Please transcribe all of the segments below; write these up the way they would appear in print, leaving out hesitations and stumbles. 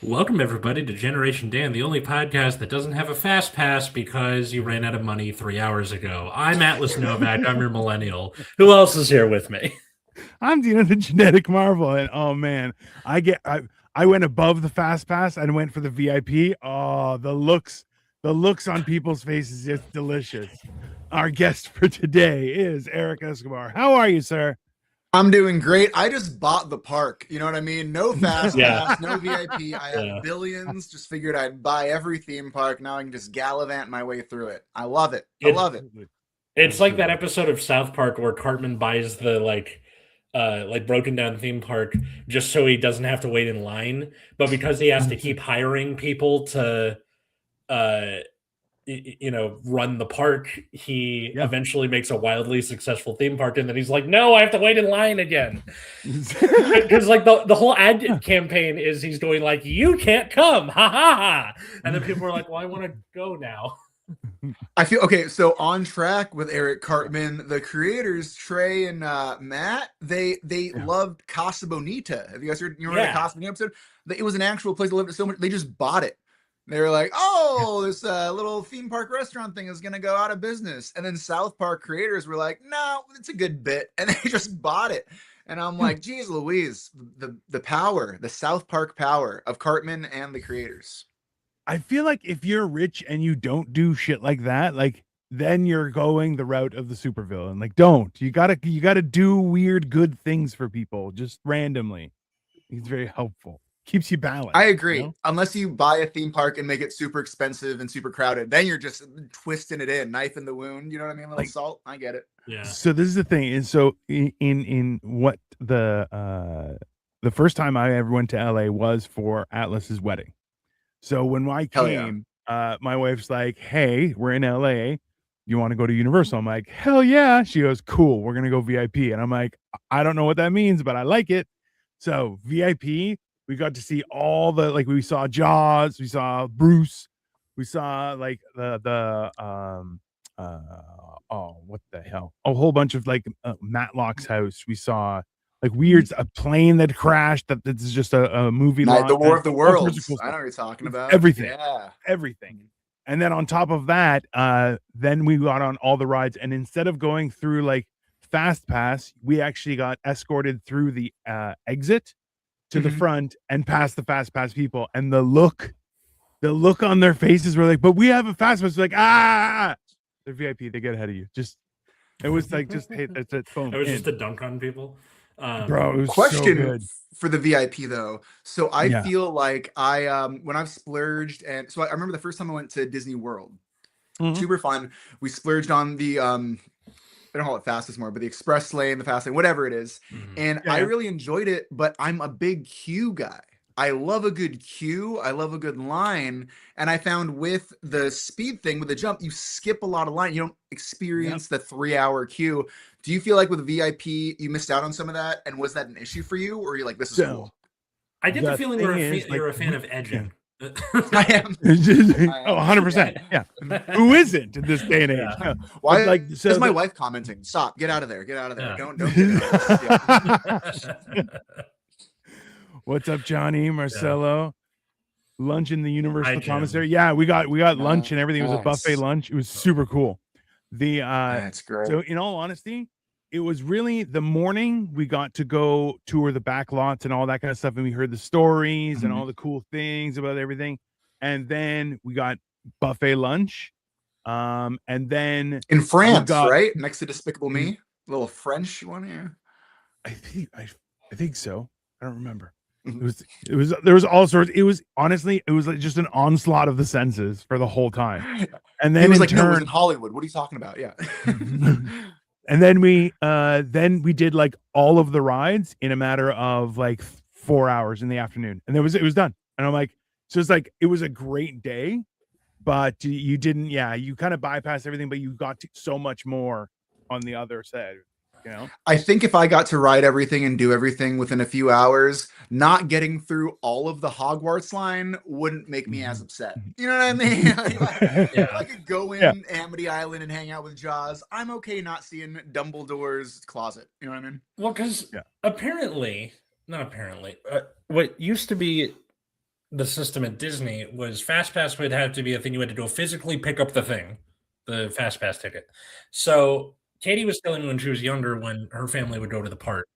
Welcome, everybody, to Generation Dan, the only podcast that doesn't have a fast pass because you ran out of money 3 hours ago. I'm Atlas Novak. I'm your millennial. Who else is here with me? I'm Dina the genetic marvel, and oh man, I went above the fast pass and went for the VIP. Oh, the looks on people's faces is delicious. Our guest for today is Erik Escobar. How are you, sir? I'm doing great. I just bought the park. You know what I mean? No fast Yeah. pass, no VIP. I Yeah. have billions. Just figured I'd buy every theme park. Now I can just gallivant my way through it. I love it. I love it. It's like that episode of South Park where Cartman buys the like broken down theme park just so he doesn't have to wait in line, but because he has to keep hiring people to uh run the park, he eventually makes a wildly successful theme park, and then he's like, no, I have to wait in line again. Because like the whole ad campaign is he's going like, you can't come, ha ha ha, and then people are like, well, I want to go now. I feel okay. So on track with Eric Cartman, the creators Trey and Matt, they loved Casa Bonita. Have you guys heard? You remember the Casa Bonita episode? It was an actual place. They loved it so much they just bought it. They were like, oh, this little theme park restaurant thing is going to go out of business. And then South Park creators were like, no, it's a good bit. And they just bought it. And I'm like, geez, Louise, the power, the South Park power of Cartman and the creators. I feel like if you're rich and you don't do shit like that, like then you're going the route of the supervillain. Like, don't. You gotta do weird good things for people just randomly. It's very helpful. Keeps you balanced. I agree. You know? Unless you buy a theme park and make it super expensive and super crowded, then you're just twisting it in, knife in the wound. You know what I mean? A little salt. I get it. Yeah. So this is the thing. And so in what the first time I ever went to LA was for Atlas's wedding. So when I came, my wife's like, hey, we're in LA. You want to go to Universal? I'm like, hell yeah. She goes, cool. We're going to go VIP. And I'm like, I don't know what that means, but I like it. So VIP, we got to see all the, like, we saw Jaws, we saw Bruce, we saw like what the hell? A whole bunch of like Matlock's house. We saw like weird, a plane that crashed. That's just a movie. The War of the Worlds. Cool, I know what you're talking about. Everything. Yeah. Everything. And then on top of that, then we got on all the rides. And instead of going through like Fast Pass, we actually got escorted through the exit to the front and past the Fast Pass people. And the look on their faces were like, but we have a Fast Pass. Like, they're VIP. They get ahead of you. It was like, just hey, that's it. Boom. It was just a dunk on people. Bro, it was question so good. For the VIP though. So I feel like I when I've splurged, and so I remember the first time I went to Disney World. Super fun. We splurged on the I don't know how it fastest more, but the express lane, the fast lane, whatever it is. And I really enjoyed it, but I'm a big queue guy. I love a good queue. I love a good line. And I found with the speed thing, with the jump, you skip a lot of line. You don't experience the 3-hour queue. Do you feel like with VIP, you missed out on some of that? And was that an issue for you? Or are you like, this is cool? I get the feeling you're a fan of edging. I am. 100%. Yeah. Who isn't in this day and age? Yeah. Why? Like, so is my wife commenting? Stop! Get out of there! Get out of there! Don't. What's up, Johnny Marcelo? Lunch in the Universal Commissary. Yeah, we got lunch and everything. It was a buffet lunch. It was super cool. That's great. So in all honesty, it was really the morning we got to go tour the back lots and all that kind of stuff, and we heard the stories and all the cool things about everything. And then we got buffet lunch. And then in France, right next to Despicable Me, a little French one here. I think so. I don't remember. There was all sorts. It was honestly, it was like just an onslaught of the senses for the whole time. And then it was like, no, it was in Hollywood. What are you talking about? Yeah. And then we did like all of the rides in a matter of like 4 hours in the afternoon, and it was done. And I'm like, so it's like it was a great day, but you didn't, you kind of bypassed everything, but you got to so much more on the other side. You know? I think if I got to ride everything and do everything within a few hours, not getting through all of the Hogwarts line wouldn't make me as upset. You know what I mean? If I could go in Amity Island and hang out with Jaws, I'm okay not seeing Dumbledore's closet. You know what I mean? Well, because what used to be the system at Disney was Fast Pass would have to be a thing you had to go physically pick up the thing, the Fast Pass ticket. So Katie was telling me when she was younger, when her family would go to the park,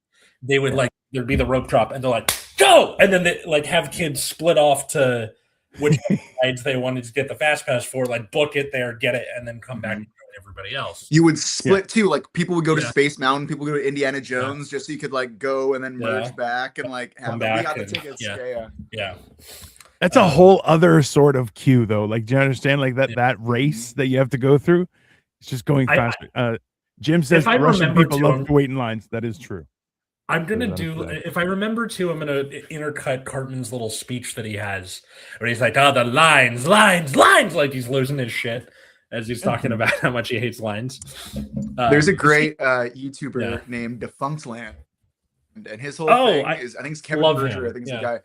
they would like there'd be the rope drop, and they're like, "Go!" And then they like have kids split off to which rides they wanted to get the Fast Pass for, like book it there, get it, and then come back and join everybody else. You would split too, like people would go to Space Mountain, people would go to Indiana Jones, just so you could like go and then merge back and like have we got the tickets. Yeah. That's a whole other sort of queue, though. Like, do you understand? Like that race that you have to go through. It's just going faster. Jim says Russian people love to wait in lines. That is true. I'm gonna do if I remember to. I'm gonna intercut Cartman's little speech that he has, where he's like, "Oh, the lines, like he's losing his shit as he's talking about how much he hates lines." There's a great YouTuber named Defunctland, and his whole thing is I think it's Kevin Berger. I think it's the guy.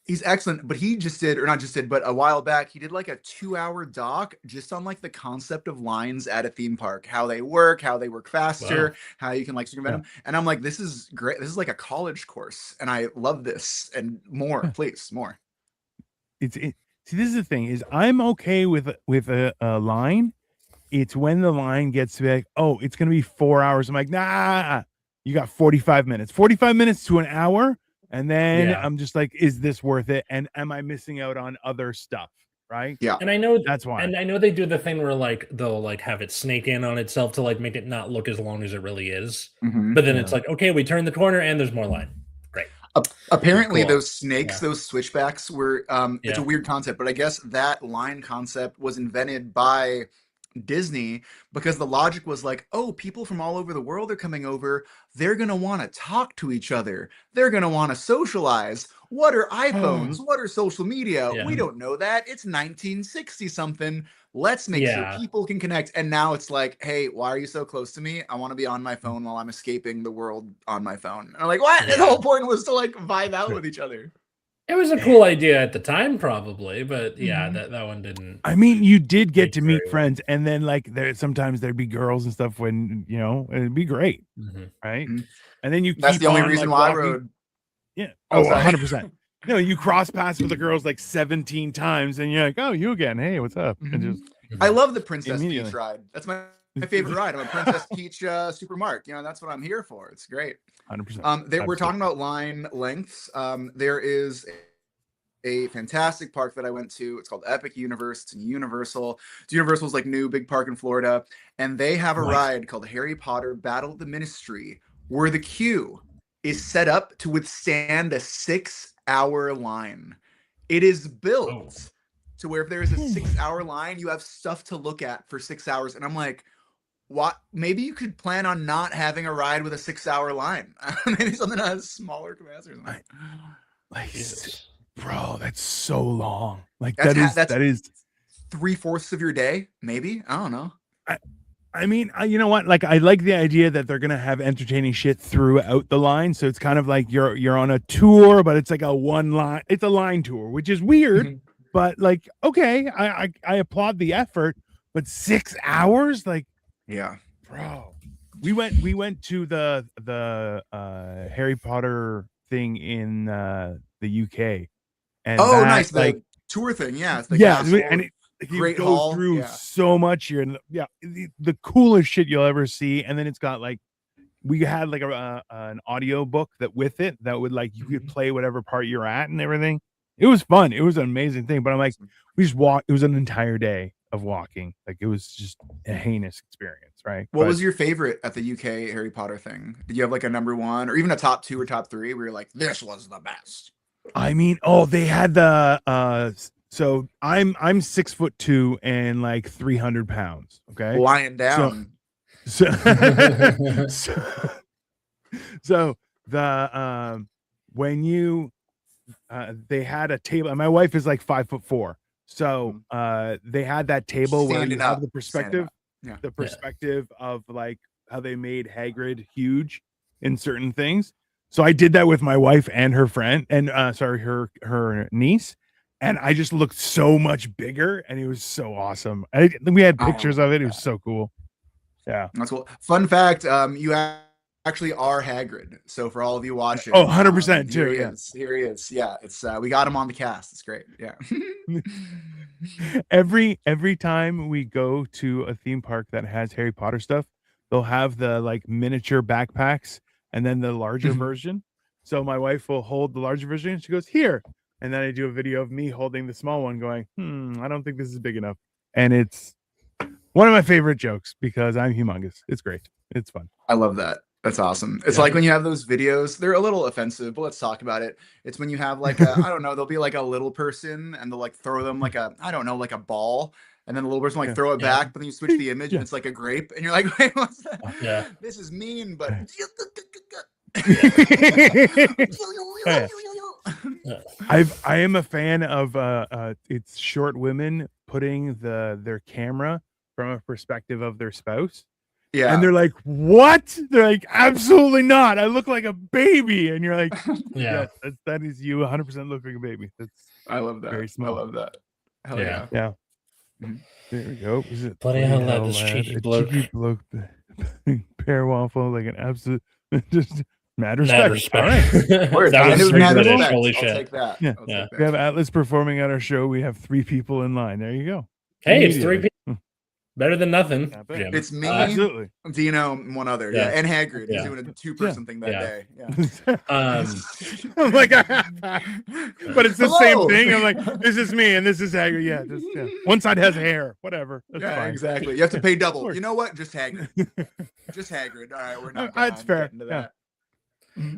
He's excellent, but he just did, or not just did, but a while back, he did like a 2-hour doc just on like the concept of lines at a theme park, how they work faster, how you can like circumvent them. And I'm like, this is great. This is like a college course, and I love this. And more, please, more. See, this is the thing: is I'm okay with a line. It's when the line gets to be like, oh, it's gonna be 4 hours. I'm like, nah, you got 45 minutes, 45 minutes to an hour. And then I'm just like, is this worth it? And am I missing out on other stuff? Right. Yeah. And I know that's why. And I know they do the thing where like they'll like have it snake in on itself to like make it not look as long as it really is. But then it's like, okay, we turn the corner and there's more line. Great. Apparently those snakes, those switchbacks were it's a weird concept, but I guess that line concept was invented by Disney because the logic was like, oh, people from all over the world are coming over. They're going to want to talk to each other. They're going to want to socialize. What are iPhones? What are social media? We don't know that. It's 1960 something. Let's make sure people can connect. And now it's like, hey, why are you so close to me? I want to be on my phone while I'm escaping the world on my phone. And I'm like, what? The whole point was to like vibe out with each other. It was a cool idea at the time, probably, but that one didn't. I mean, you did get to meet friends, and then like sometimes there'd be girls and stuff when it'd be great, right? And then that's the only reason why I rode. Yeah. Oh, 100%. No, you cross paths with the girls like 17 times, and you're like, oh, you again? Hey, what's up? And just I love the Princess Peach ride. That's my favorite ride. I'm a Princess Peach Super Mark. That's what I'm here for. It's great. 100%. We're talking about line lengths. There is a fantastic park that I went to. It's called Epic Universe. It's in Universal. Universal's like new big park in Florida, and they have a ride called Harry Potter Battle of the Ministry, where the queue is set up to withstand a 6-hour line. It is built to where if there is a 6-hour line, you have stuff to look at for 6 hours. And I'm like, what? Maybe you could plan on not having a ride with a 6-hour line. Maybe something that has smaller capacity. Bro, that's so long. Like that's that is 3/4 of your day. Maybe, I don't know. I mean, you know what? Like, I like the idea that they're gonna have entertaining shit throughout the line. So it's kind of like you're on a tour, but it's like a one line. It's a line tour, which is weird. But like, okay, I applaud the effort. But 6 hours, like. Yeah, bro. We went to the Harry Potter thing in the UK, and nice, the tour thing. Yeah, it's the castle, and you go through so much here, and the coolest shit you'll ever see. And then it's got like we had like an audio book that with it that would like you could play whatever part you're at and everything. It was fun. It was an amazing thing. But I'm like, we just walked. It was an entire day of walking. Like it was just a heinous experience, right? What was your favorite at the UK Harry Potter thing? Did you have like a number one or even a top 2 or top 3 where you're like, this was the best? I mean, they had the so I'm 6'2" and like 300 pounds. Okay, lying down. So the when you they had a table, and my wife is like 5'4". So they had that table where you have the perspective, of like how they made Hagrid huge in certain things. So I did that with my wife and her friend, and her niece, and I just looked so much bigger, and it was so awesome. We had pictures of it. It was so cool. Yeah, that's cool. Fun fact: you actually our Hagrid. So for all of you watching, 100% too. Here he is. Yeah, it's we got him on the cast. It's great. Yeah. Every time we go to a theme park that has Harry Potter stuff, they'll have the like miniature backpacks and then the larger version. So my wife will hold the larger version and she goes, here. And then I do a video of me holding the small one going, I don't think this is big enough. And it's one of my favorite jokes because I'm humongous. It's great. It's fun. I love that. That's awesome. It's like when you have those videos, they're a little offensive, but let's talk about it. It's when you have like a, I don't know, there'll be like a little person and they'll like throw them like a, I don't know, like a ball. And then the little person will like throw it back, but then you switch the image and it's like a grape. And you're like, wait, what's that? Yeah. This is mean, but I am a fan of it's short women putting their camera from a perspective of their spouse. Yeah. And they're like, what? They're like, absolutely not. I look like a baby. And you're like, yeah, that is you 100% look like a baby. I love that. Very small. I love that. Hell yeah. Yeah. Mm-hmm. There we go. Is it bloody hell lad, this cheeky bloke. Pear waffle, like an absolute just mad respect. All right. That was mad respect. Holy shit. I'll take that. Yeah. Take that. We have Atlas performing at our show. We have 3 people in line. There you go. Hey, it's 3 people. Better than nothing. Jim. It's me, absolutely. Dino, and one other, and Hagrid. He's doing a 2-person thing that day. Yeah. I'm like, but it's the same thing. I'm like, this is me and this is Hagrid. Yeah, one side has hair. Whatever. That's fine. Exactly. You have to pay double. You know what? Just Hagrid. Just Hagrid. All right, we're not. That's fair. Into that.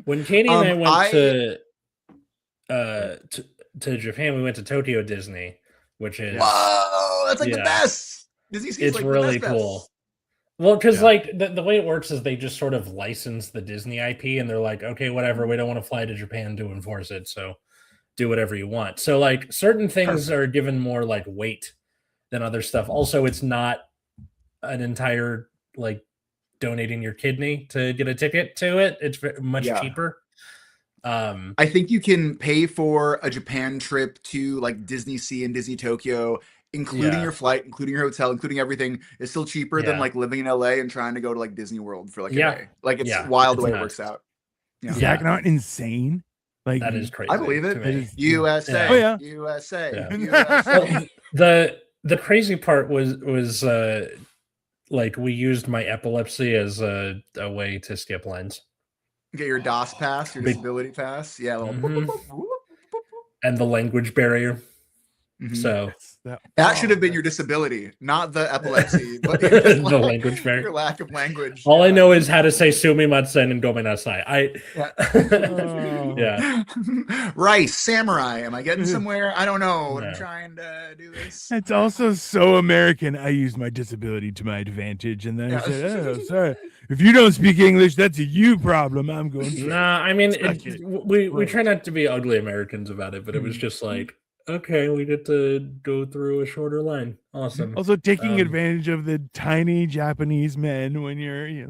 When Katie and I went to Japan, we went to Tokyo Disney, which is that's like the best. It's like really cool. Well, because like the way it works is they just sort of license the Disney IP, and they're like, okay, whatever, we don't want to fly to Japan to enforce it, so do whatever you want. So like certain things are given more like weight than other stuff. Also, it's not an entire like donating your kidney to get a ticket to it. It's much cheaper. I think you can pay for a Japan trip to like Disney Sea and Disney Tokyo, including your flight, including your hotel, including everything, is still cheaper than like living in LA and trying to go to like Disney World for like a day. Like it's wild the way it works out. Is that not insane? Like that is crazy. I believe it. USA. Oh yeah. USA. USA. The crazy part was like we used my epilepsy as a way to skip lines. Get your DOS pass, your disability pass. Yeah. And the language barrier. Mm-hmm. So that should have been your disability, not the epilepsy, but the language barrier. Your lack of language. All I know is how to say sumimasen and gomenasai. Rice, samurai. Am I getting somewhere? I don't know. But I'm trying to do this. It's also so American. I used my disability to my advantage, and then I said, "Oh, sorry. If you don't speak English, that's a you problem." I'm going. Nah, I mean, we try not to be ugly Americans about it, but it was just like. Okay, we get to go through a shorter line. Awesome. Also, taking advantage of the tiny Japanese men when you're,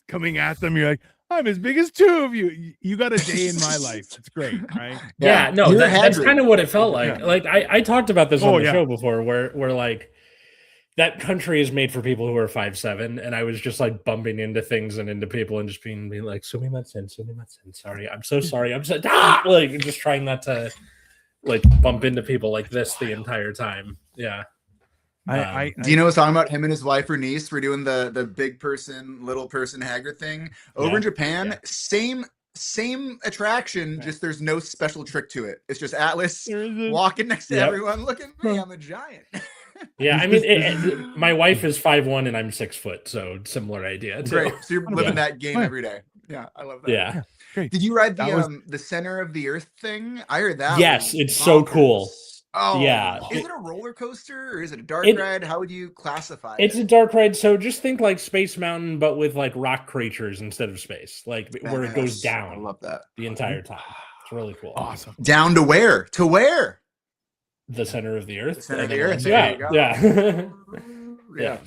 coming at them. You're like, I'm as big as 2 of you. You got a day in my life. It's great, right? Yeah, no, that's kind of what it felt like. Like I talked about this on the show before, where like that country is made for people who are 5'7", and I was just like bumping into things and into people and just being like, sumimasen. Sorry, I'm so sorry. I'm so like just trying not to. Like bump into people like this the entire time. Yeah. Dino was talking about him and his wife or niece were doing the big person, little person Hagrid thing over in Japan. Same attraction, just there's no special trick to it. It's just Atlas walking next to everyone. Look at me, I'm a giant. Yeah, I mean, my wife is 5'1" and I'm 6 foot, so similar idea. Too. Great. So you're living that game every day. Yeah, I love that. Yeah. Did you ride the center of the earth thing? I heard that. Yes, it's so cool. Oh yeah. Is it a roller coaster or is it a dark ride? How would you classify it? It's a dark ride. So just think like Space Mountain, but with like rock creatures instead of space, like where it goes down. I love that. The entire time. It's really cool. Awesome. Down to where? To where? The center of the earth. The center of the earth. Yeah.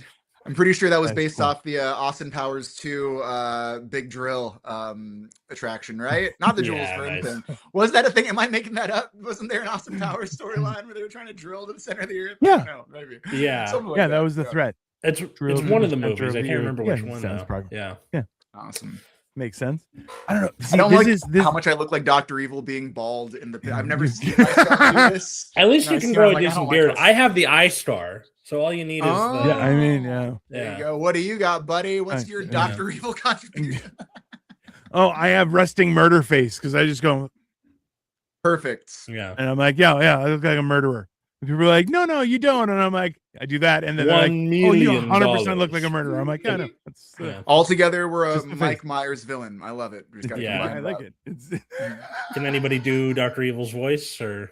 I'm pretty sure that was based off the Austin Powers 2 Big Drill attraction, right? Not the Jules Verne thing. Was that a thing? Am I making that up? Wasn't there an Austin Powers storyline where they were trying to drill to the center of the earth? Yeah. I don't know, maybe. Yeah. That was the threat. It's one of the movies. I can't remember which one though. Yeah. Awesome. Makes sense. I don't know. See, I don't this like this how much I look like Dr. Evil being bald in the. I've never seen myself do this. At least And you I can see it, grow I'm a like, I decent don't like beard. how- I have the eye star, so all you need is the. Yeah, I mean, There you go. What do you got, buddy? What's your Dr. Evil contribution? Oh, I have resting murder face because I just go Perfect. Yeah. and I'm like, yeah, I look like a murderer. And people are like, no, you don't. And I'm like, I do that. And then they're like, oh, you 100% look like a murderer. I'm like, yeah, no. That's, Altogether, we're a just the Mike face. Myers villain. I love it. We just gotta Yeah. combine I them like up. it. It's Can anybody do Dr. Evil's voice or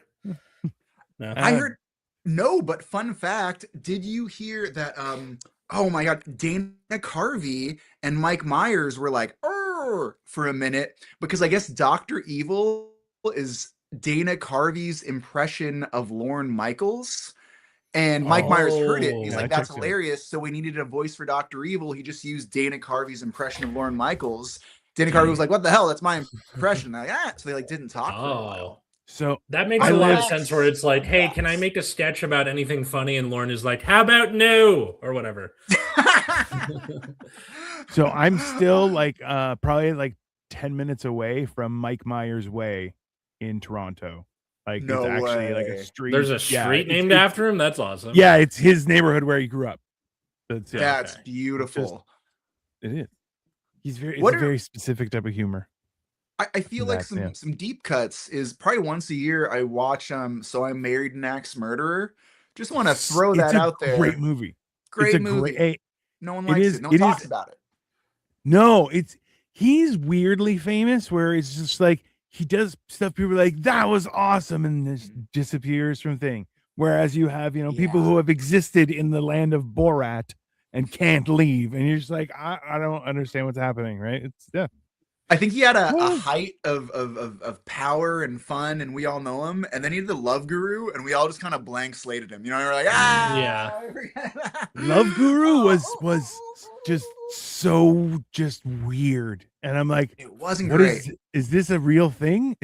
no? I heard no, but fun fact, did you hear that oh my god, Dana Carvey and Mike Myers were like for a minute because I guess Dr. Evil is Dana Carvey's impression of Lorne Michaels. And Mike Myers heard it. He's like, that's hilarious. So we needed a voice for Dr. Evil. He just used Dana Carvey's impression of Lorne Michaels. Dana Carvey was like, what the hell? That's my impression. Like, so they like didn't talk for a while. So that makes a lot of sense where it's like, hey, can I make a sketch about anything funny? And Lorne is like, how about no? Or whatever. So I'm still like probably like 10 minutes away from Mike Myers Way in Toronto. Like no it's actually way. like a street. There's a street named after him. That's awesome. Yeah, it's his neighborhood where he grew up. That's beautiful. It is. He's very. It's a very specific type of humor. I feel like some deep cuts is probably once a year I watch So I'm Married an Axe Murderer. Just want to throw that out there. Great movie. Great movie. No one likes it. No one talks about it. No, he's weirdly famous where it's just like he does stuff people are like, that was awesome, and this disappears from thing. Whereas you have, people who have existed in the land of Borat and can't leave, and you're just like, I don't understand what's happening, right? It's I think he had a height of power and fun, and we all know him. And then he had the Love Guru, and we all just kind of blank slated him. We're like, Love Guru was just so weird, and I'm like, it wasn't great. Is this a real thing?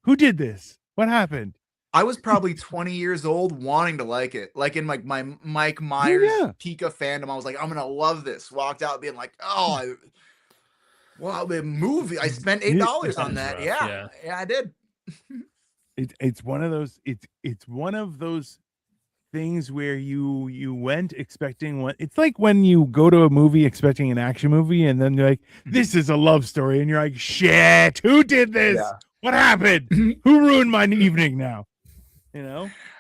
Who did this? What happened? I was probably 20 years old wanting to like it. Like in like my Mike Myers peak of fandom, I was like, I'm gonna love this. Walked out being like, the movie. I spent $8 on that. Rough, yeah, I did. It's one of those. It's one of those things where you went expecting one. It's like when you go to a movie expecting an action movie, and then you're like, this is a love story, and you're like, shit, who did this? Yeah. What happened? Who ruined my evening now? It's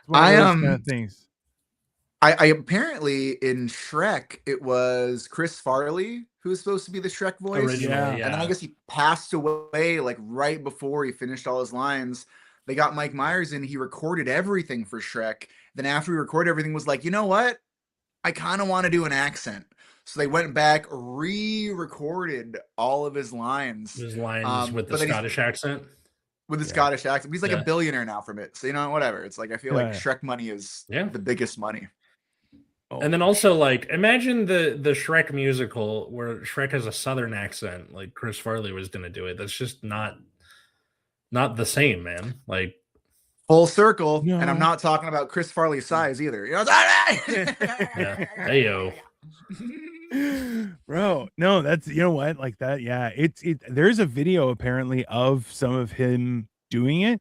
one of those kind of things. I apparently in Shrek it was Chris Farley who was supposed to be the Shrek voice. And then I guess he passed away like right before he finished all his lines. They got Mike Myers in, he recorded everything for Shrek. Then after he recorded everything was like, you know what? I kind of want to do an accent. So they went back, re-recorded all of his lines. With the Scottish accent? With the Scottish accent. He's like a billionaire now from it. So, whatever. It's like, I feel like Shrek money is the biggest money. And then also, like, imagine the Shrek musical where Shrek has a Southern accent, like Chris Farley was going to do it. That's just not the same, man. Like, full circle. No. And I'm not talking about Chris Farley's size either. Heyo. Bro, no, that's what, like that. Yeah, there's a video apparently of some of him doing it,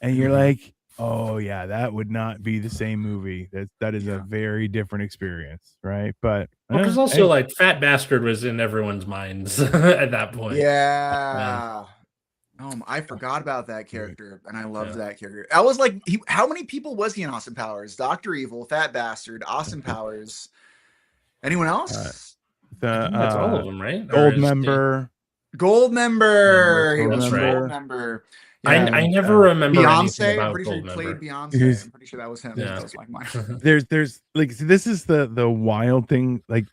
and you're like, oh yeah, that would not be the same movie. That is a very different experience, right? But because also like Fat Bastard was in everyone's minds at that point. Yeah. I forgot about that character, and I loved that character. I was like, how many people was he in Austin Powers? Dr. Evil, Fat Bastard, Austin Powers. Anyone else? That's all of them, right? Goldmember. That's right. Goldmember. Yeah, I never remember Beyonce. I'm pretty sure he played Beyonce. I'm pretty sure that was him. Yeah. That was like mine. There's like, so this is the wild thing. Like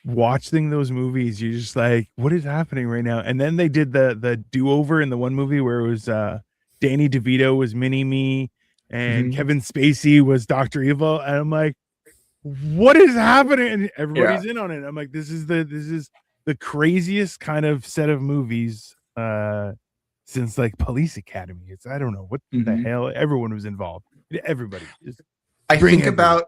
watching those movies, you're just like, what is happening right now? And then they did the do-over in the one movie where it was Danny DeVito was Mini-Me and Kevin Spacey was Dr. Evil, and I'm like, what is happening? And everybody's in on it. I'm like, this is the craziest kind of set of movies since like Police Academy. I don't know what the hell. Everyone was involved. Everybody. I think about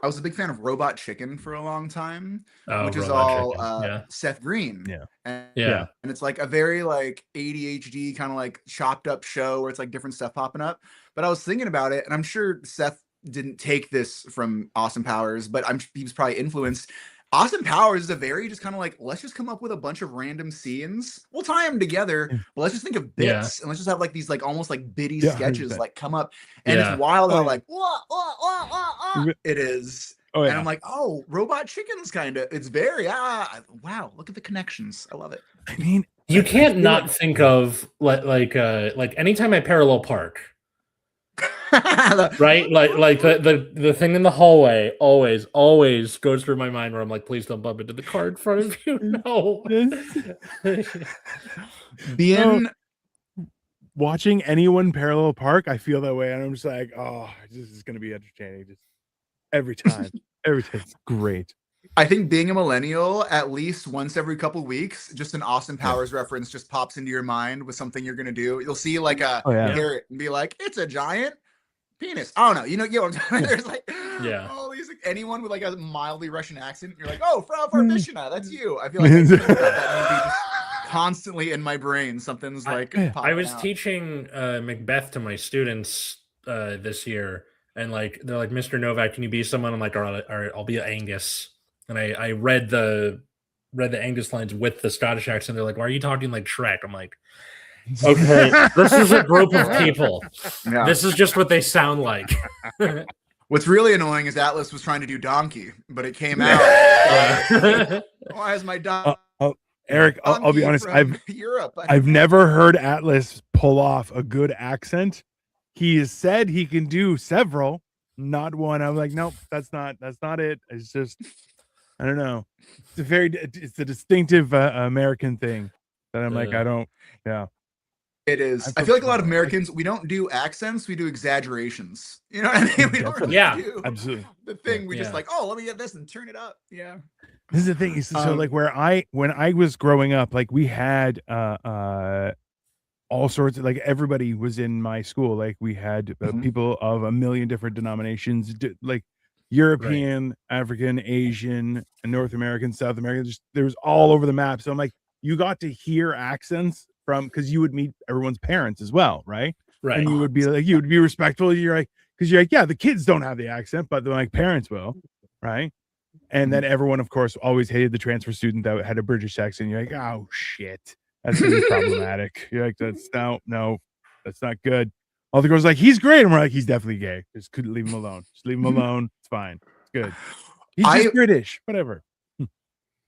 I was a big fan of Robot Chicken for a long time, Oh, which is Robot all Chicken. Yeah. Seth Green. Yeah. Yeah. And it's like a very like ADHD kind of like chopped up show where it's like different stuff popping up. But I was thinking about it, and I'm sure Seth didn't take this from Austin Powers, but he was probably influenced. Austin Powers is a very just kind of like, let's just come up with a bunch of random scenes. We'll tie them together, but let's just think of bits and let's just have like these like almost like bitty sketches 100%. like come up. And it's wild how like it is. Oh, yeah. And I'm like, oh, Robot Chicken's kind of, it's very, wow, look at the connections. I love it. I mean, you can't not think of like anytime I parallel park, right? Like the thing in the hallway always goes through my mind where I'm like, please don't bump into the car in front of you. No. Being watching anyone parallel park, I feel that way, and I'm just like, oh, this is gonna be entertaining just every time. Every time. It's great. I think being a millennial, at least once every couple weeks, just an Austin Powers reference just pops into your mind with something you're gonna do. You'll see like a carrot and be like, it's a giant penis. I don't know. You know what I'm talking about? There's like all these anyone with like a mildly Russian accent, you're like, oh, Frau Farbishina, that's you. I feel like that movie just constantly in my brain. Something's like I was out. teaching Macbeth to my students this year, and like they're like, Mr. Novak, can you be someone? I'm like, all right, I'll be Angus. And I read the Angus lines with the Scottish accent. They're like, why are you talking like Shrek? I'm like, okay, this is a group of people. Yeah. This is just what they sound like. What's really annoying is Atlas was trying to do donkey, but it came out. Why is my donkey? Eric, I'll be honest. I've never heard Atlas pull off a good accent. He has said he can do several, not one. I'm like, nope, that's not it. It's just, I don't know. It's a distinctive American thing that I'm like, I don't. Yeah. It is. I feel like a lot of Americans, we don't do accents, we do exagerations. You know what I mean? We don't really do absolutely the thing. We just like, oh, let me get this and turn it up. Yeah. This is the thing. So like when I was growing up, like we had all sorts of, like everybody was in my school. Like we had people of a million different denominations, like European, African, Asian, and North American, South American. Just there was all over the map. So I'm like, you got to hear accents from, because you would meet everyone's parents as well, right? Right. And you would be like, you would be respectful. You're like, because you're like, yeah, the kids don't have the accent, but the like parents will, right? And then everyone, of course, always hated the transfer student that had a British accent. You're like, oh shit, that's really problematic. You're like, that's no, that's not good. All the girls are like, he's great, and we're like, he's definitely gay. Just couldn't leave him alone. Just leave him alone. It's fine. It's good. He's just British. Whatever.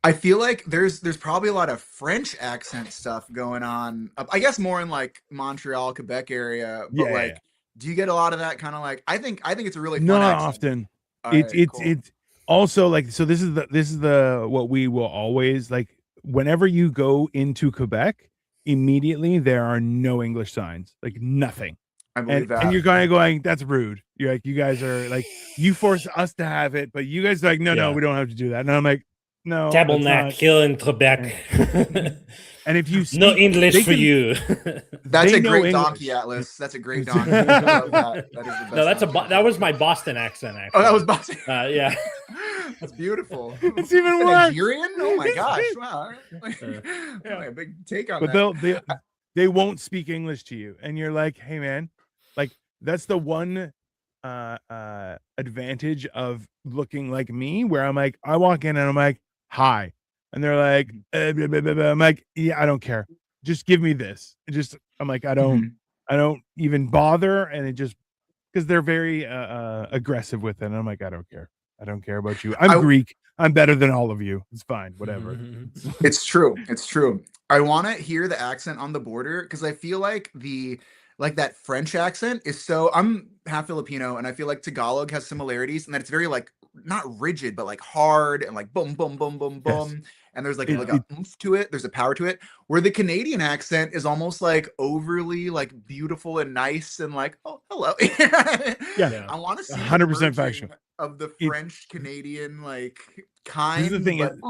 I feel like there's probably a lot of French accent stuff going on. I guess more in like Montreal, Quebec area. But do you get a lot of that kind of like? I think it's a really fun not accent. Often. It's also like, so this is the what we will always like. Whenever you go into Quebec, immediately there are no English signs, like nothing. I believe that. And you're kind of going, that's rude. You're like, you guys are like, you force us to have it, but you guys are like, no, we don't have to do that. And I'm like, no. Tabernacle here in Quebec. And if you speak, no English for you. That's a great donkey, Atlas. That's a great donkey. That is the best. No, that was my Boston accent. Actually. Oh, that was Boston. Yeah. That's beautiful. It's even worse. Nigerian? Oh my gosh! Wow. A big take on that. But they won't speak English to you, and you're like, hey man, like that's the one advantage of looking like me, where I'm like, I walk in and I'm like, hi, and they're like, blah, blah, blah, blah. I'm like, yeah, I don't care. Just give me this. I'm like, I don't even bother, and it just, because they're very aggressive with it. And I'm like, I don't care. I don't care about you. I'm Greek. I'm better than all of you. It's fine. Whatever. It's true. It's true. I want to hear the accent on the border, because I feel like that French accent is so, I'm half Filipino, and I feel like Tagalog has similarities, and that it's very like not rigid, but like hard and like boom, boom, boom, boom, boom. Yes. And there's like a oomph to it. There's a power to it, where the Canadian accent is almost like overly like beautiful and nice and like, oh, hello. Yeah. I want to see 100% factual of the French Canadian like kind. This is the thing. It's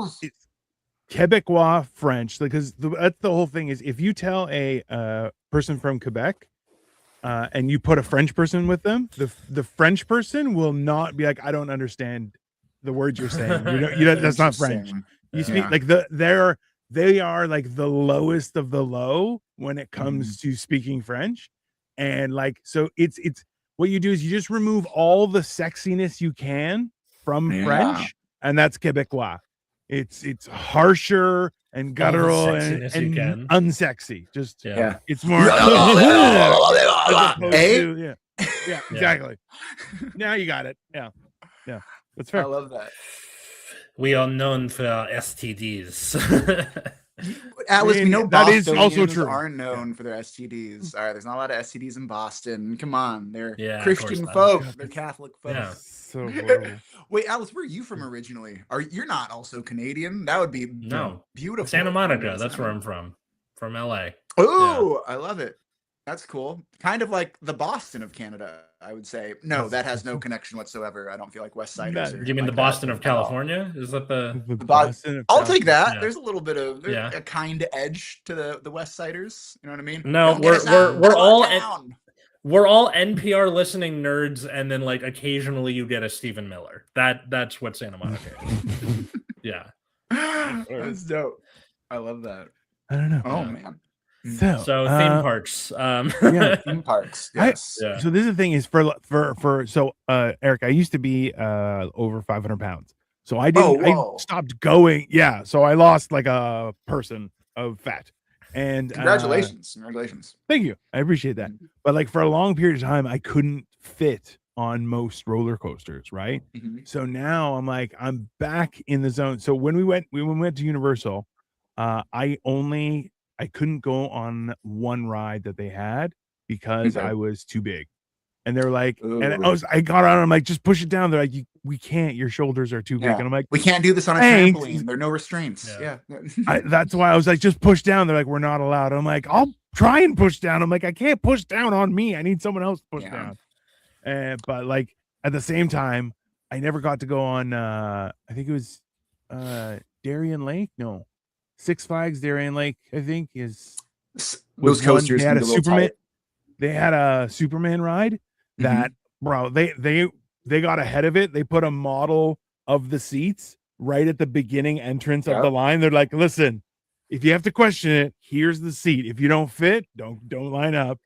Quebecois French, because that's the whole thing is, if you tell a person from Quebec and you put a French person with them, the French person will not be like, I don't understand the words you're saying. That's not French. You speak like they are like the lowest of the low when it comes to speaking French. And like, so it's what you do is you just remove all the sexiness you can from French, and that's Quebecois. It's harsher and guttural and unsexy. Just it's more as opposed to exactly. Now you got it. Yeah. That's fair. I love that. We are known for our STDs. Atlas, we know that is Bostonians also true. Aren't known for their STDs. All right, there's not a lot of STDs in Boston. Come on, they're Christian folk. They're Catholic folk. Yeah. So horrible. Wait, Atlas, where are you from originally? You're not also Canadian? That would be beautiful. Santa Monica. That's where I'm from LA. Oh, I love it. That's cool. Kind of like the Boston of Canada, I would say. No, that has no connection whatsoever. I don't feel like West Siders. Do you mean the Boston of California? Is that the Boston? I'll take that. Yeah. There's a little bit of a kind edge to the West Siders. You know what I mean? No, we're all NPR listening nerds, and then like occasionally you get a Stephen Miller. That's what Santa Monica is. Yeah, that's dope. I love that. I don't know. Oh man. So theme parks. Theme parks. Yes. So this is the thing is so Eric, I used to be over 500 pounds. So I didn't I stopped going. Yeah. So I lost like a person of fat. And congratulations. Thank you. I appreciate that. But like for a long period of time, I couldn't fit on most roller coasters, right? So now I'm like, I'm back in the zone. So when we went to Universal, I couldn't go on one ride that they had because I was too big. And they're like, and I got on, I'm like, just push it down. They're like, we can't, your shoulders are too big. And I'm like, we can't do this on a trampoline. There are no restraints. That's why I was like, just push down. They're like, we're not allowed. I'm like, I'll try and push down. I'm like, I can't push down on me. I need someone else to push down. But like at the same time, I never got to go on I think it was Darien Lake. No. Six Flags Darien Lake, I think, those coasters. They had a Superman. They had a Superman ride that, bro. They got ahead of it. They put a model of the seats right at the beginning entrance of the line. They're like, listen, if you have to question it, here's the seat. If you don't fit, don't line up.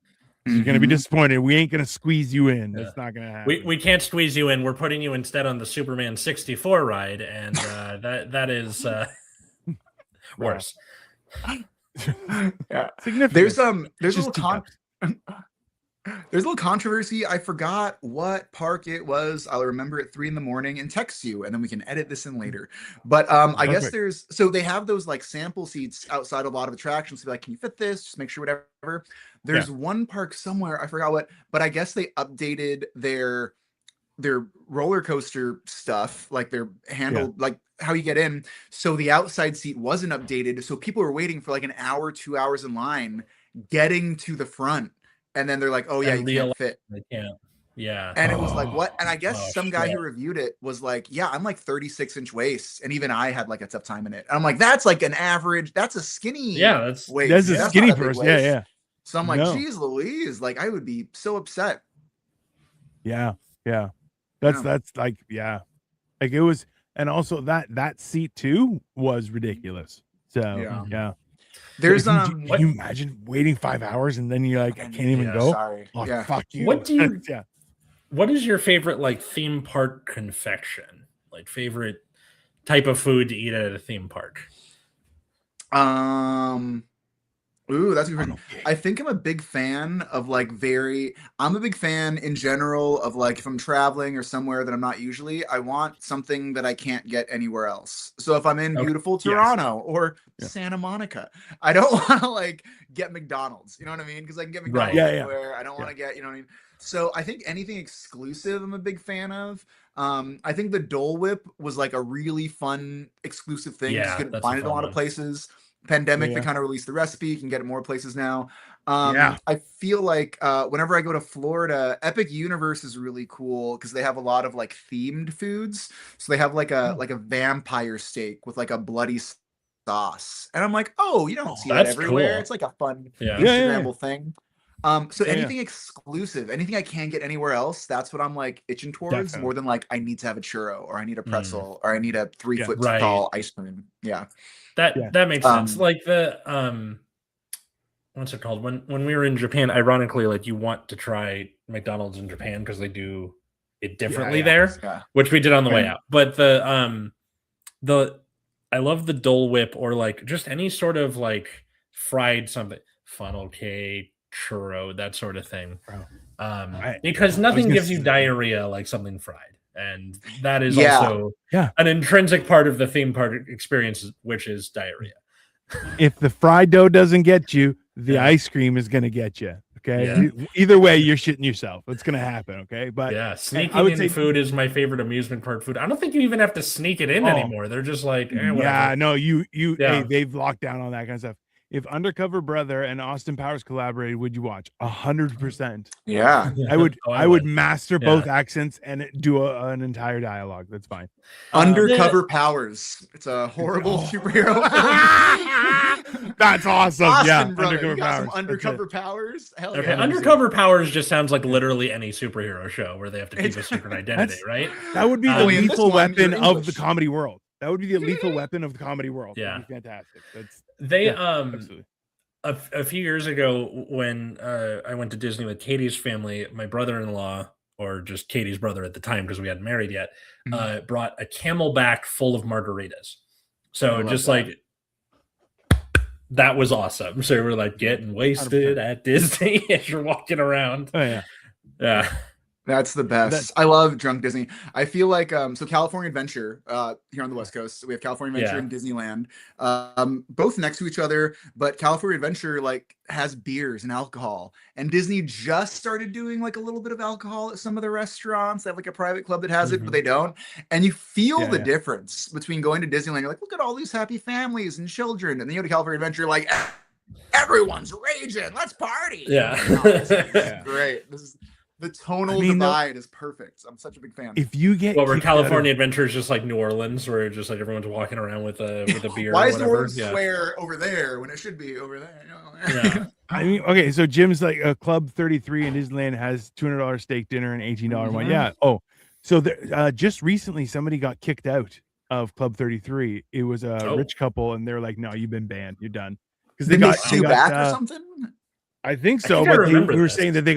You're gonna be disappointed. We ain't gonna squeeze you in. That's not gonna happen. We can't squeeze you in. We're putting you instead on the Superman 64 ride, and that is. Worse. Significant. There's a little controversy. I forgot what park it was. I'll remember at 3 a.m. and text you, and then we can edit this in later. But I guess they have those like sample seats outside a lot of attractions. So like, can you fit this? Just make sure whatever. There's one park somewhere, I forgot what, but I guess they updated their roller coaster stuff, like their handle, like how you get in. So the outside seat wasn't updated. So people were waiting for like an hour, 2 hours in line, getting to the front. And then they're like, oh yeah, you can't fit. They can't. Yeah. And it was like, what? And I guess some guy who reviewed it was like, yeah, I'm like 36-inch waist. And even I had like a tough time in it. And I'm like, that's like an average, that's a skinny waist. That's a skinny person. Yeah. So I'm like, geez Louise, like I would be so upset. Yeah. That's like, like it was, and also that seat too was ridiculous. So there's can you imagine waiting 5 hours and then you're like, I can't even go. Sorry. Fuck you. What is your favorite like theme park confection? Like favorite type of food to eat at a theme park? Ooh, that's a good question. I think I'm a big fan of I'm a big fan in general of like if I'm traveling or somewhere that I'm not usually, I want something that I can't get anywhere else. So if I'm in beautiful Toronto or Santa Monica, I don't want to like get McDonald's, you know what I mean? Because I can get McDonald's anywhere. I don't want to get, you know what I mean? So I think anything exclusive I'm a big fan of. I think the Dole Whip was like a really fun exclusive thing. You couldn't find it in a lot of places. Pandemic, they kind of released the recipe. You can get it more places now. I feel like whenever I go to Florida, Epic Universe is really cool because they have a lot of like themed foods. So they have like a vampire steak with like a bloody sauce, and I'm like, oh, you don't see that everywhere. Cool. It's like a fun Instagrammable thing. So anything exclusive, anything I can't get anywhere else, that's what I'm like itching towards more than like I need to have a churro or I need a pretzel or I need a 3-foot tall ice cream. Yeah. That makes sense. Like the what's it called? When we were in Japan, ironically, like you want to try McDonald's in Japan because they do it differently there, which we did on the way out. But I love the Dole Whip or like just any sort of like fried something, funnel cake, churro, that sort of thing. Because nothing gives you diarrhea like something fried. And that is also an intrinsic part of the theme park experience, which is diarrhea. If the fried dough doesn't get you, the ice cream is going to get you. Okay. Yeah. Either way, you're shitting yourself. It's going to happen. Okay. But sneaking in food is my favorite amusement park food. I don't think you even have to sneak it in anymore. They're just like, whatever. No, hey, they've locked down on that kind of stuff. If Undercover Brother and Austin Powers collaborated, would you watch? 100%. Yeah. I would master both accents and do an entire dialogue. That's fine. Undercover Powers. It's a horrible superhero. That's awesome. Austin, brother. Undercover Powers. Hell okay. Undercover Powers just sounds like literally any superhero show where they have to keep a secret identity, right? That would be the lethal weapon of the comedy world. That would be the lethal weapon of the comedy world. Yeah. That'd be fantastic. Absolutely. A few years ago when I went to Disney with Katie's family, my brother-in-law, or just Katie's brother at the time because we hadn't married yet, brought a Camelback full of margaritas. So just like that was awesome. So we're like getting wasted 100%. At Disney as you're walking around. Yeah. That's the best. I love drunk Disney. I feel like so California Adventure here on the West Coast. We have California Adventure and Disneyland, both next to each other. But California Adventure like has beers and alcohol, and Disney just started doing like a little bit of alcohol at some of the restaurants. They have like a private club that has it, but they don't. And you feel the difference between going to Disneyland. You're like, look at all these happy families and children, and then you go to California Adventure, like everyone's raging. Let's party. It's great. The tonal divide is perfect. I'm such a big fan. If you get where California Adventure is just like New Orleans, where just like everyone's walking around with a beer. Why is New Orleans Square over there when it should be over there? I mean, okay, so Jim's like a Club 33 in Disneyland has $200 steak dinner and $18 wine. Yeah. Oh, so just recently somebody got kicked out of Club 33. It was a rich couple, and they're like, "No, you've been banned. You're done." Because they got back or something. I think so, but we were saying that they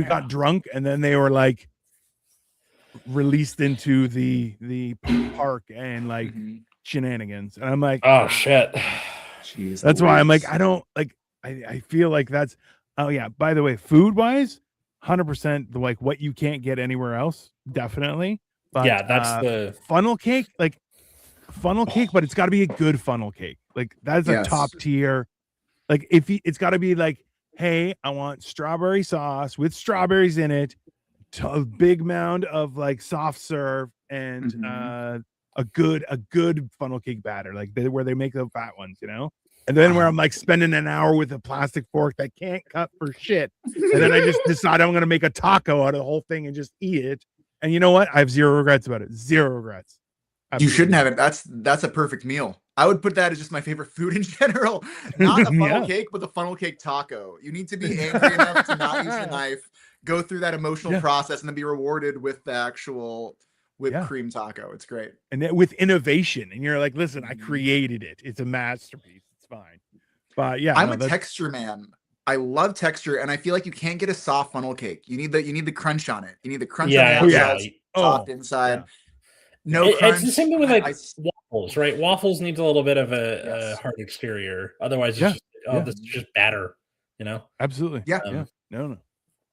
got drunk and then they were like released into the park and like shenanigans. And I'm like, oh shit. Jeez, that's why I'm like, I don't like I feel like that's by the way, food wise, 100% the like what you can't get anywhere else, definitely. But that's the funnel cake, but it's gotta be a good funnel cake. Like that's a top tier. Like it's gotta be like, hey, I want strawberry sauce with strawberries in it, a big mound of like soft serve, and a good funnel cake batter, like where they make the fat ones, you know. And then where I'm like spending an hour with a plastic fork that can't cut for shit, and then I just decide I'm gonna make a taco out of the whole thing and just eat it. And you know what? I have zero regrets about it. Zero regrets. Absolutely. You shouldn't have it. That's a perfect meal. I would put that as just my favorite food in general. Not a funnel cake, but the funnel cake taco. You need to be angry enough to not use the knife, go through that emotional process, and then be rewarded with the actual whipped cream taco. It's great. And then with innovation. And you're like, listen, I created it. It's a masterpiece. It's fine. But I'm a texture man. I love texture, and I feel like you can't get a soft funnel cake. You need the crunch on it. You need the crunch on the outside, soft inside. Yeah. No, it's the same thing with like waffles, right? Waffles needs a little bit of a hard exterior, otherwise it's this is just batter, you know. Absolutely, no.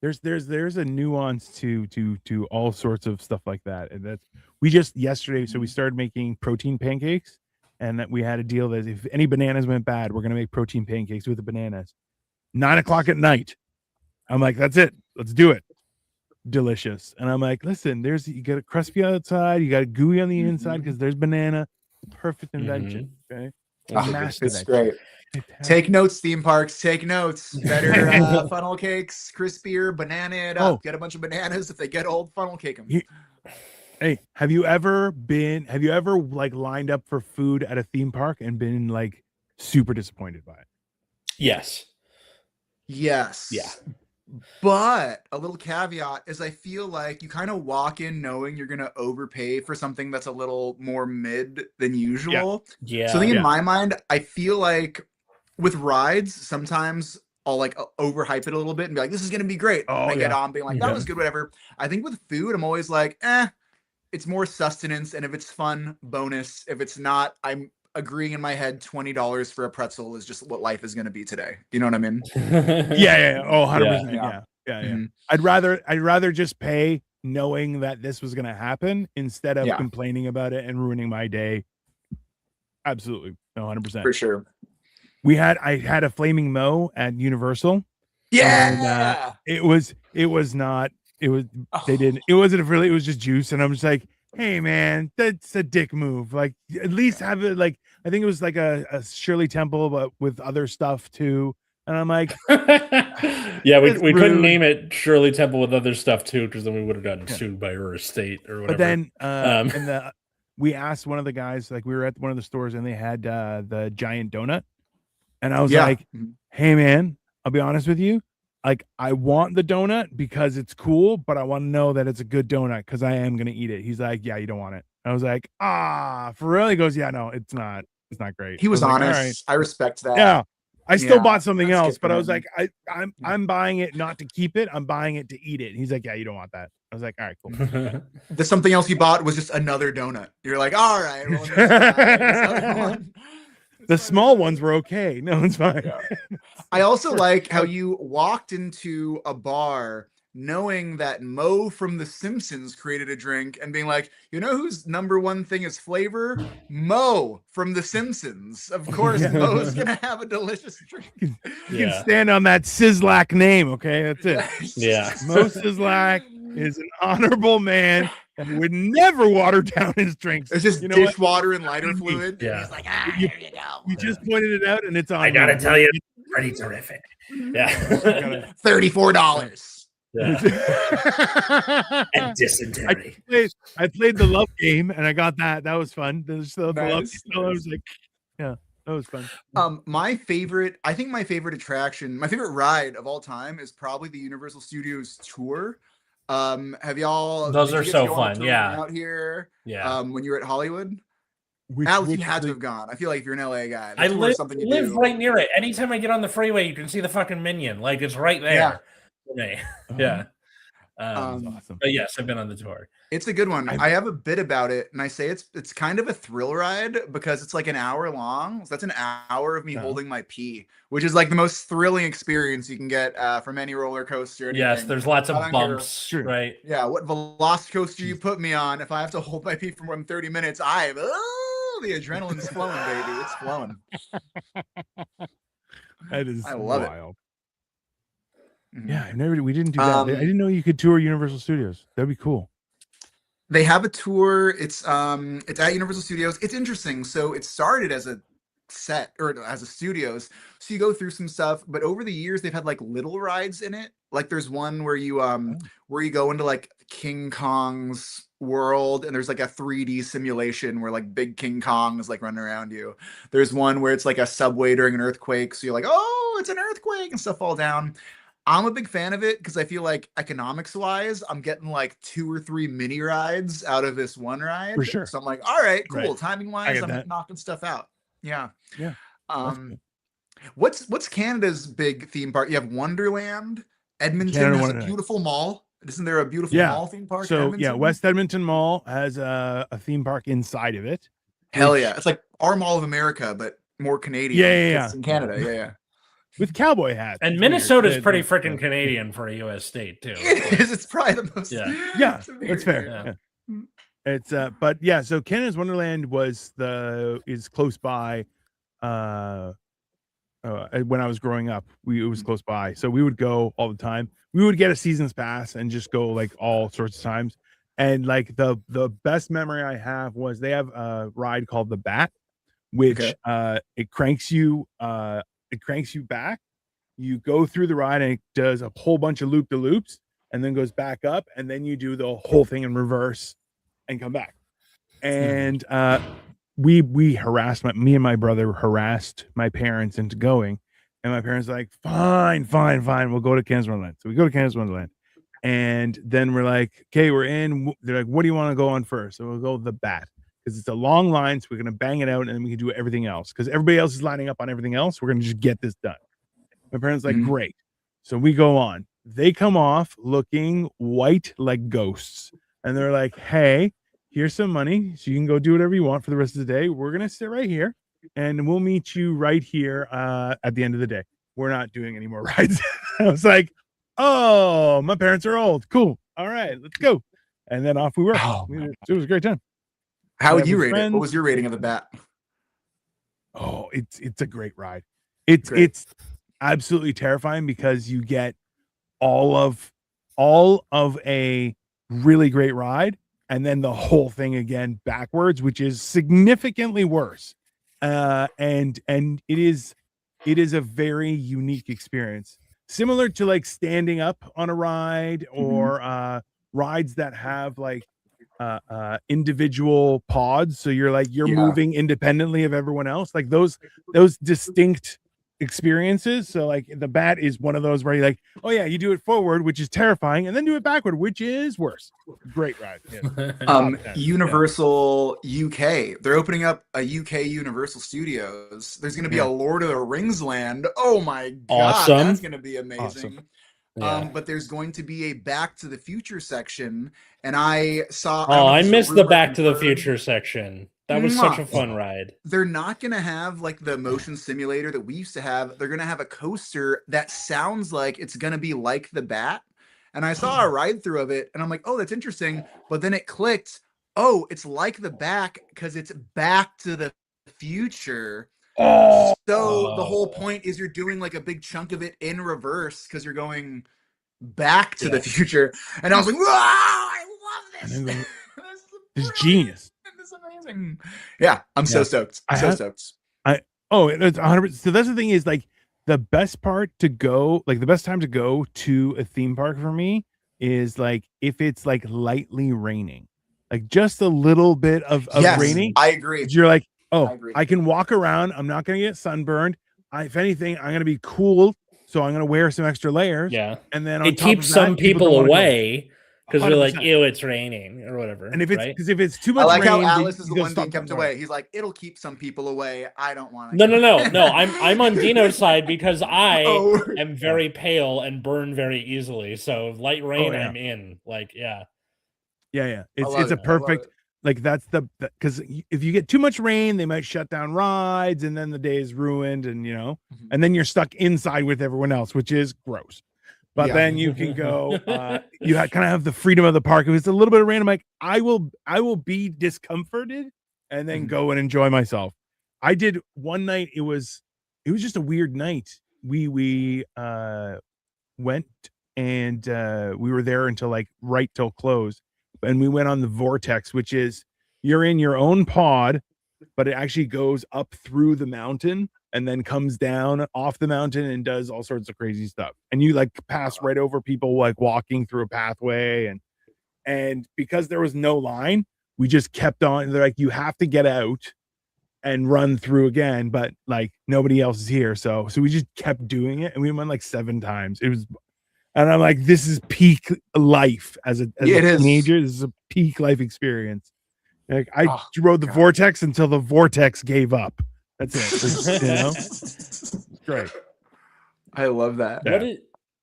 There's a nuance to all sorts of stuff like that, and that's we just yesterday. So we started making protein pancakes, and that we had a deal that if any bananas went bad, we're gonna make protein pancakes with the bananas. 9:00 at night. I'm like, that's it. Let's do it. Delicious. And I'm like, listen, you got a crispy outside, you got a gooey on the inside because there's banana. Perfect invention. Okay. It's great. Take notes, theme parks. Take notes. Better funnel cakes, crispier, banana it up. Get a bunch of bananas. If they get old, funnel cake them. Hey, have you ever like lined up for food at a theme park and been like super disappointed by it? Yes. Yeah. But a little caveat is I feel like you kind of walk in knowing you're going to overpay for something that's a little more mid than usual. Yeah. So I think in my mind, I feel like with rides, sometimes I'll like overhype it a little bit and be like, this is going to be great. Oh, And I get on being like, that was good, whatever. I think with food, I'm always like, it's more sustenance. And if it's fun, bonus. If it's not, I'm agreeing in my head $20 for a pretzel is just what life is going to be today. You know what I mean? Yeah. Oh, 100%. Yeah. Mm-hmm. I'd rather just pay knowing that this was going to happen instead of complaining about it and ruining my day. Absolutely. No, 100%. For sure. I had a flaming Mo at Universal. Yeah. And, it wasn't really, it was just juice. And I'm just like, hey man, that's a dick move. Like at least have it like, I think it was like a Shirley Temple, but with other stuff too. And I'm like, yeah, we couldn't name it Shirley Temple with other stuff too, because then we would have gotten sued by her estate or whatever. But then we asked one of the guys, like we were at one of the stores and they had the giant donut. And I was like, hey man, I'll be honest with you. Like I want the donut because it's cool, but I want to know that it's a good donut because I am gonna eat it. He's like, yeah, you don't want it. I was like, for real? He goes, yeah, no, it's not great. He was honest. Like, all right. I respect that. Yeah. I still bought something else, but I was like, I'm buying it not to keep it. I'm buying it to eat it. And he's like, yeah, you don't want that. I was like, all right, cool. The something else you bought was just another donut. You're like, all right. Well, the small ones were okay. No, it's fine. Yeah. I also like how you walked into a bar knowing that Mo from The Simpsons created a drink and being like, you know whose number one thing is flavor? Mo from The Simpsons. Of course, Mo's gonna have a delicious drink. You can stand on that Sizzlack name, okay? That's it. Yeah. Mo Sizzlack is an honorable man and would never water down his drinks. It's just dishwater and lighter fluid. Yeah. And he's like, here you go. You just pointed it out and it's on. I gotta tell you, it's pretty terrific. Yeah. $34. Yeah. And dysentery. I played the love game and I got that. That was fun. The love game. I was like, yeah, that was fun. My favorite attraction, my favorite ride of all time is probably the Universal Studios tour. Have y'all? Those are so fun. Yeah. Out here. Yeah. When you were at Hollywood. Alex, you had to have gone. I feel like if you're an LA guy, I live right near it. Anytime I get on the freeway, you can see the fucking Minion. Like it's right there. Yeah. Awesome. But yes, I've been on the tour. It's a good one. I have a bit about it, and I say it's kind of a thrill ride because it's like an hour long. So that's an hour of me holding my pee, which is like the most thrilling experience you can get from any roller coaster. Yes, there's lots of bumps, right? Yeah, what Velocicoaster you put me on? If I have to hold my pee for more than 30 minutes, the adrenaline's flowing, baby. It's flowing. That is I love wild. It. Yeah, we didn't do that. I didn't know you could tour Universal Studios. That'd be cool. They have a tour. It's at Universal Studios. It's interesting. So it started as a set or as a studios. So you go through some stuff, but over the years they've had like little rides in it. Like there's one where you go into like King Kong's world and there's like a 3D simulation where like big King Kong is like running around you. There's one where it's like a subway during an earthquake. So you're like, oh, it's an earthquake and stuff fall down. I'm a big fan of it because I feel like economics wise, I'm getting like 2 or 3 mini rides out of this one ride. For sure. So I'm like, all right, cool. Right. Timing wise, I'm knocking stuff out. Yeah. Yeah. What's Canada's big theme park? You have Wonderland. Edmonton has a beautiful mall. Isn't there a beautiful mall theme park? So West Edmonton Mall has a theme park inside of it. Hell yeah. It's like our Mall of America, but more Canadian. Yeah. It's in Canada. Yeah. With cowboy hats. And Minnesota's pretty freaking Canadian for a U.S. state, too. It is. It's probably the most. Yeah, that's fair. Yeah. It's but yeah, so Canada's Wonderland is close by. When I was growing up, it was close by, so we would go all the time. We would get a season's pass and just go like all sorts of times. And like the best memory I have was they have a ride called the Bat, which it cranks you back. You go through the ride and it does a whole bunch of loop-de-loops and then goes back up, and then you do the whole thing in reverse and come back. And me and my brother harassed my parents into going, And my parents are like, fine, we'll go to Kansas Wonderland. So we go to Kansas Wonderland, and then we're like, okay, we're in. They're like, what do you want to go on first? So we'll go the bat, because it's a long line, so we're gonna bang it out, and then we can do everything else, because everybody else is lining up on everything else. We're gonna just get this done. My parents like, great. So we go on. They come off looking white like ghosts, and they're like, hey, here's some money, so you can go do whatever you want for the rest of the day. We're gonna sit right here, and we'll meet you right here at the end of the day. We're not doing any more rides. I was like, oh, my parents are old. Cool. All right, let's go. And then off we were. It was a great time. How would you rate it? What was your rating of the bat? Oh, it's a great ride. It's absolutely terrifying, because you get all of a really great ride, and then the whole thing again backwards, which is significantly worse. And it is a very unique experience, similar to like standing up on a ride, or rides that have like individual pods, so you're moving independently of everyone else, like those distinct experiences. So like the bat is one of those where you're like, oh yeah, you do it forward, which is terrifying, and then do it backward, which is worse. Great ride. Universal UK, they're opening up a UK Universal Studios. There's going to be a Lord of the Rings land. Oh my god, that's going to be amazing. Awesome. But there's going to be a Back to the Future section, and I saw. I missed the Back to the Future section. That was such a fun ride. They're not going to have like the motion simulator that we used to have. They're going to have a coaster that sounds like it's going to be like the Bat. And I saw a ride through of it, and I'm like, oh, that's interesting. But then it clicked. Oh, it's like the Back, because it's Back to the Future. So the whole point is you're doing like a big chunk of it in reverse, because you're going back to the future. And I was like, wow, I love this. This is genius. This is amazing. Yeah, I'm so stoked. It's 100%. So that's the thing, is like the best part to go, like the best time to go to a theme park for me is like if it's like lightly raining, like just a little bit of raining. I agree. You're like, oh, I can walk around. I'm not going to get sunburned. If anything, I'm going to be cool. So I'm going to wear some extra layers. Yeah. And then it keeps some people away, because they're like, ew, it's raining or whatever. And if it's because if it's too much I like rain, how Alice is the one being kept away. He's like, it'll keep some people away. I don't want to. No. I'm on Dino's side, because I am very pale and burn very easily. So light rain, I'm in. Like, yeah. It's a perfect. Like that's because if you get too much rain, they might shut down rides, and then the day is ruined, and and then you're stuck inside with everyone else, which is gross. But then you can go. You kind of have the freedom of the park. If it's a little bit of rain, I'm like, I will be discomforted, and then go and enjoy myself. I did one night. It was just a weird night. We went, and we were there until like right till close. And we went on the Vortex, which is you're in your own pod, but it actually goes up through the mountain and then comes down off the mountain and does all sorts of crazy stuff. And you like pass right over people like walking through a pathway. And because there was no line, we just kept on. They're like, you have to get out and run through again, but like nobody else is here. So we just kept doing it, and we went like 7 times. It was. And I'm like, this is peak life as a teenager. This is a peak life experience. Like I rode the Vortex until the Vortex gave up. That's it. It's great. I love that.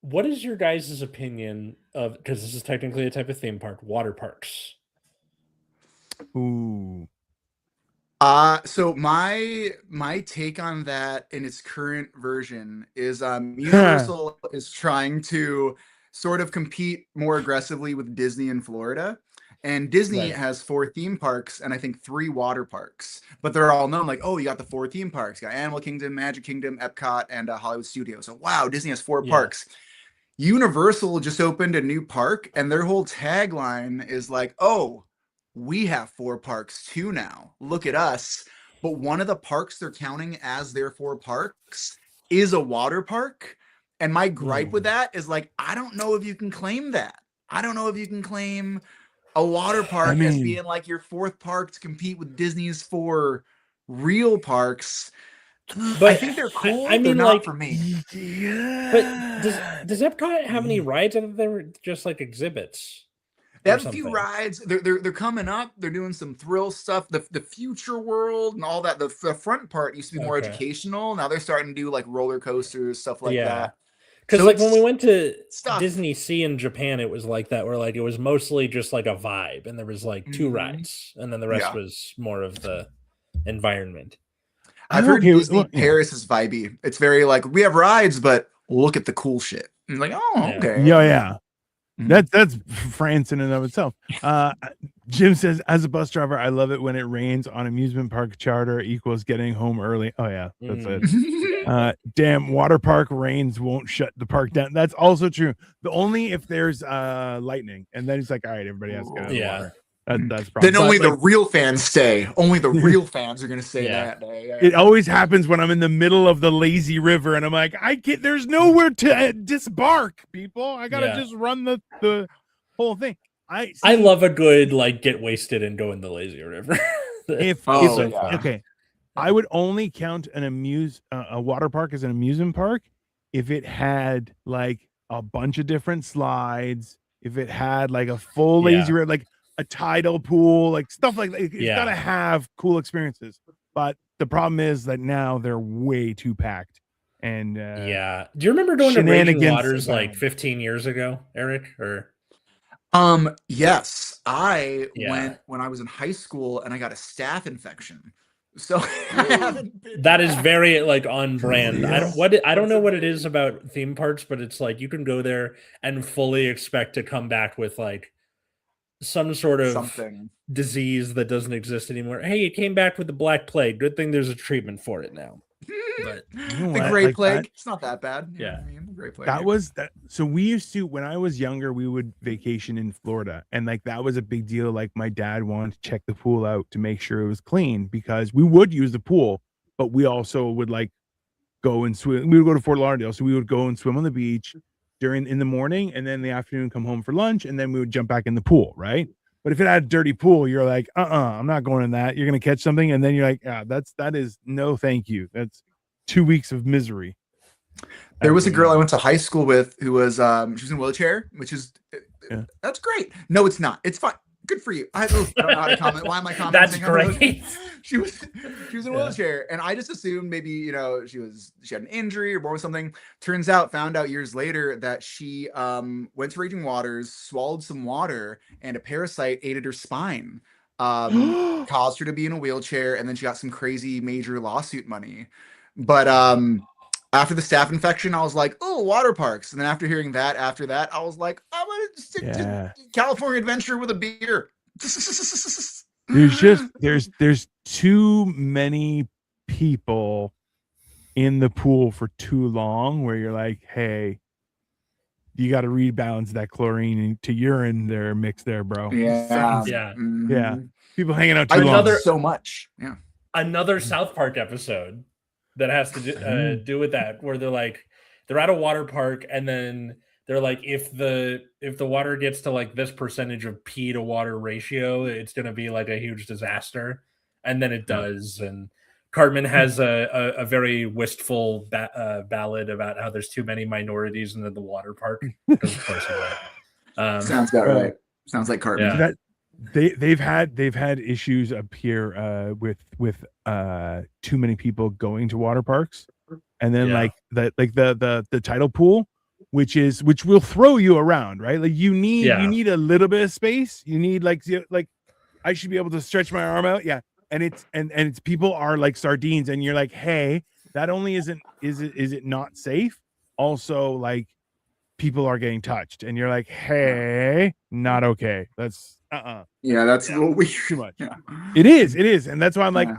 What is your guys' opinion of, because this is technically a type of theme park, water parks? Ooh. So my take on that in its current version is Universal is trying to sort of compete more aggressively with Disney in Florida. And Disney has 4 theme parks and I think 3 water parks, but they're all known like, oh, you got the 4 theme parks, you got Animal Kingdom, Magic Kingdom, Epcot, and Hollywood Studios. So wow, Disney has 4 parks. Universal just opened a new park, and their whole tagline is like, oh, we have 4 parks too now. Look at us. But one of the parks they're counting as their 4 parks is a water park. And my gripe with that is like, I don't know if you can claim that. I don't know if you can claim a water park as being like your 4th park to compete with Disney's 4 real parks. But I think they're cool. I mean, they're not like, for me. Yeah. But does Epcot have any rides? I thought they were just like exhibits. They Or have a something. few rides. They're coming up. They're doing some thrill stuff. The future world and all that. The front part used to be more educational. Now they're starting to do like roller coasters, stuff like that. Because So like when we went to stuff. Disney Sea in Japan, it was like that, where like it was mostly just like a vibe, and there was like 2 rides, and then the rest was more of the environment. I've heard Disney Paris is vibey. It's very like, we have rides, but look at the cool shit. And like, oh, okay. Yeah. That's France in and of itself. Jim says, as a bus driver, I love it when it rains on amusement park charter equals getting home early. Oh yeah, that's it. Damn, water park rains won't shut the park down. That's also true. The only if there's lightning, and then it's like, all right, everybody has to get out of the water. That's then only the real fans stay. Only the real fans are gonna stay that day. It always happens when I'm in the middle of the lazy river and I'm like, there's nowhere to disembark, people. I gotta just run the whole thing. I love a good like get wasted and go in the lazy river. Okay, I would only count a water park as an amusement park if it had like a bunch of different slides, if it had like a full lazy river, like a tidal pool, like stuff like that. It's gotta have cool experiences. But the problem is that now they're way too packed. And do you remember going to Raging Waters like 15 years ago, Eric? Or yes, I went when I was in high school and I got a staph infection. So that is very like on brand. I don't know what it is about theme parks, but it's like you can go there and fully expect to come back with like some sort of disease that doesn't exist anymore. Hey, it came back with the Black Plague. Good thing there's a treatment for it now. But the Great Plague, it's not that bad. Yeah, I mean, the Great Plague. That was that. So we used to, when I was younger, we would vacation in Florida, and like that was a big deal. Like my dad wanted to check the pool out to make sure it was clean because we would use the pool, but we also would like go and swim. We would go to Fort Lauderdale, so we would go and swim on the beach in the morning, and then in the afternoon come home for lunch, and then we would jump back in the pool, right? But if it had a dirty pool, you're like, I'm not going in that. You're gonna catch something, and then you're like, that is no, thank you. That's 2 weeks of misery. There was a girl I went to high school with who was she was in a wheelchair, which is that's great. No, it's not. It's fine. Good for you. I don't know how to comment. Why am I commenting? That's great. She was in a wheelchair, and I just assumed maybe she had an injury or born with something. Found out years later that she went to Raging Waters, swallowed some water, and a parasite ate at her spine. Caused her to be in a wheelchair, and then she got some crazy major lawsuit money. But after the staph infection, I was like, oh, water parks. And then after hearing that, I was like, I'm going to stick to California Adventure with a beer. There's too many people in the pool for too long where you're like, hey, you got to rebalance that chlorine to urine there mix there, bro. Yeah. People hanging out too long. So much. Yeah. Another South Park episode that has to do with that, where they're at a water park, and then they're like, if the water gets to like this percentage of pee to water ratio, it's going to be like a huge disaster, and then it does. And Cartman has a very wistful ballad about how there's too many minorities in the water park. Because of course, sounds about right. Sounds like Cartman. Yeah. They've had issues up here with too many people going to water parks, and then like the tidal pool, which will throw you around, right? Like you need a little bit of space. You need like I should be able to stretch my arm out, and it's people are like sardines, and you're like, hey, that only is it not safe? Also, like people are getting touched, and you're like, hey, not okay. That's that's a little weird. Too much. It is, and that's why I'm like,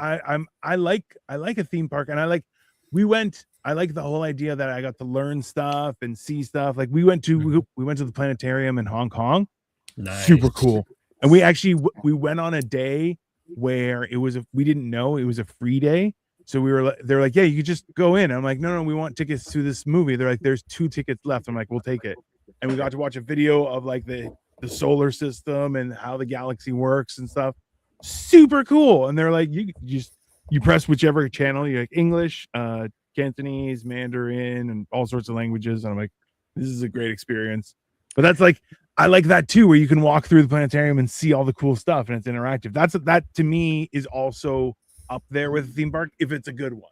I like a theme park, and I like the whole idea that I got to learn stuff and see stuff. Like we went to the planetarium in Hong Kong. Nice. Super cool. And we went on a day where we didn't know it was a free day. So they're like, yeah, you could just go in. I'm like, no, we want tickets to this movie. They're like, there's 2 tickets left. I'm like, we'll take it. And we got to watch a video of like the solar system and how the galaxy works and stuff. Super cool. And they're like, you just you press whichever channel, you're like English, Cantonese, Mandarin, and all sorts of languages. And I'm like, this is a great experience. But that's like, I like that too, where you can walk through the planetarium and see all the cool stuff and it's interactive. That to me is also up there with a theme park if it's a good one.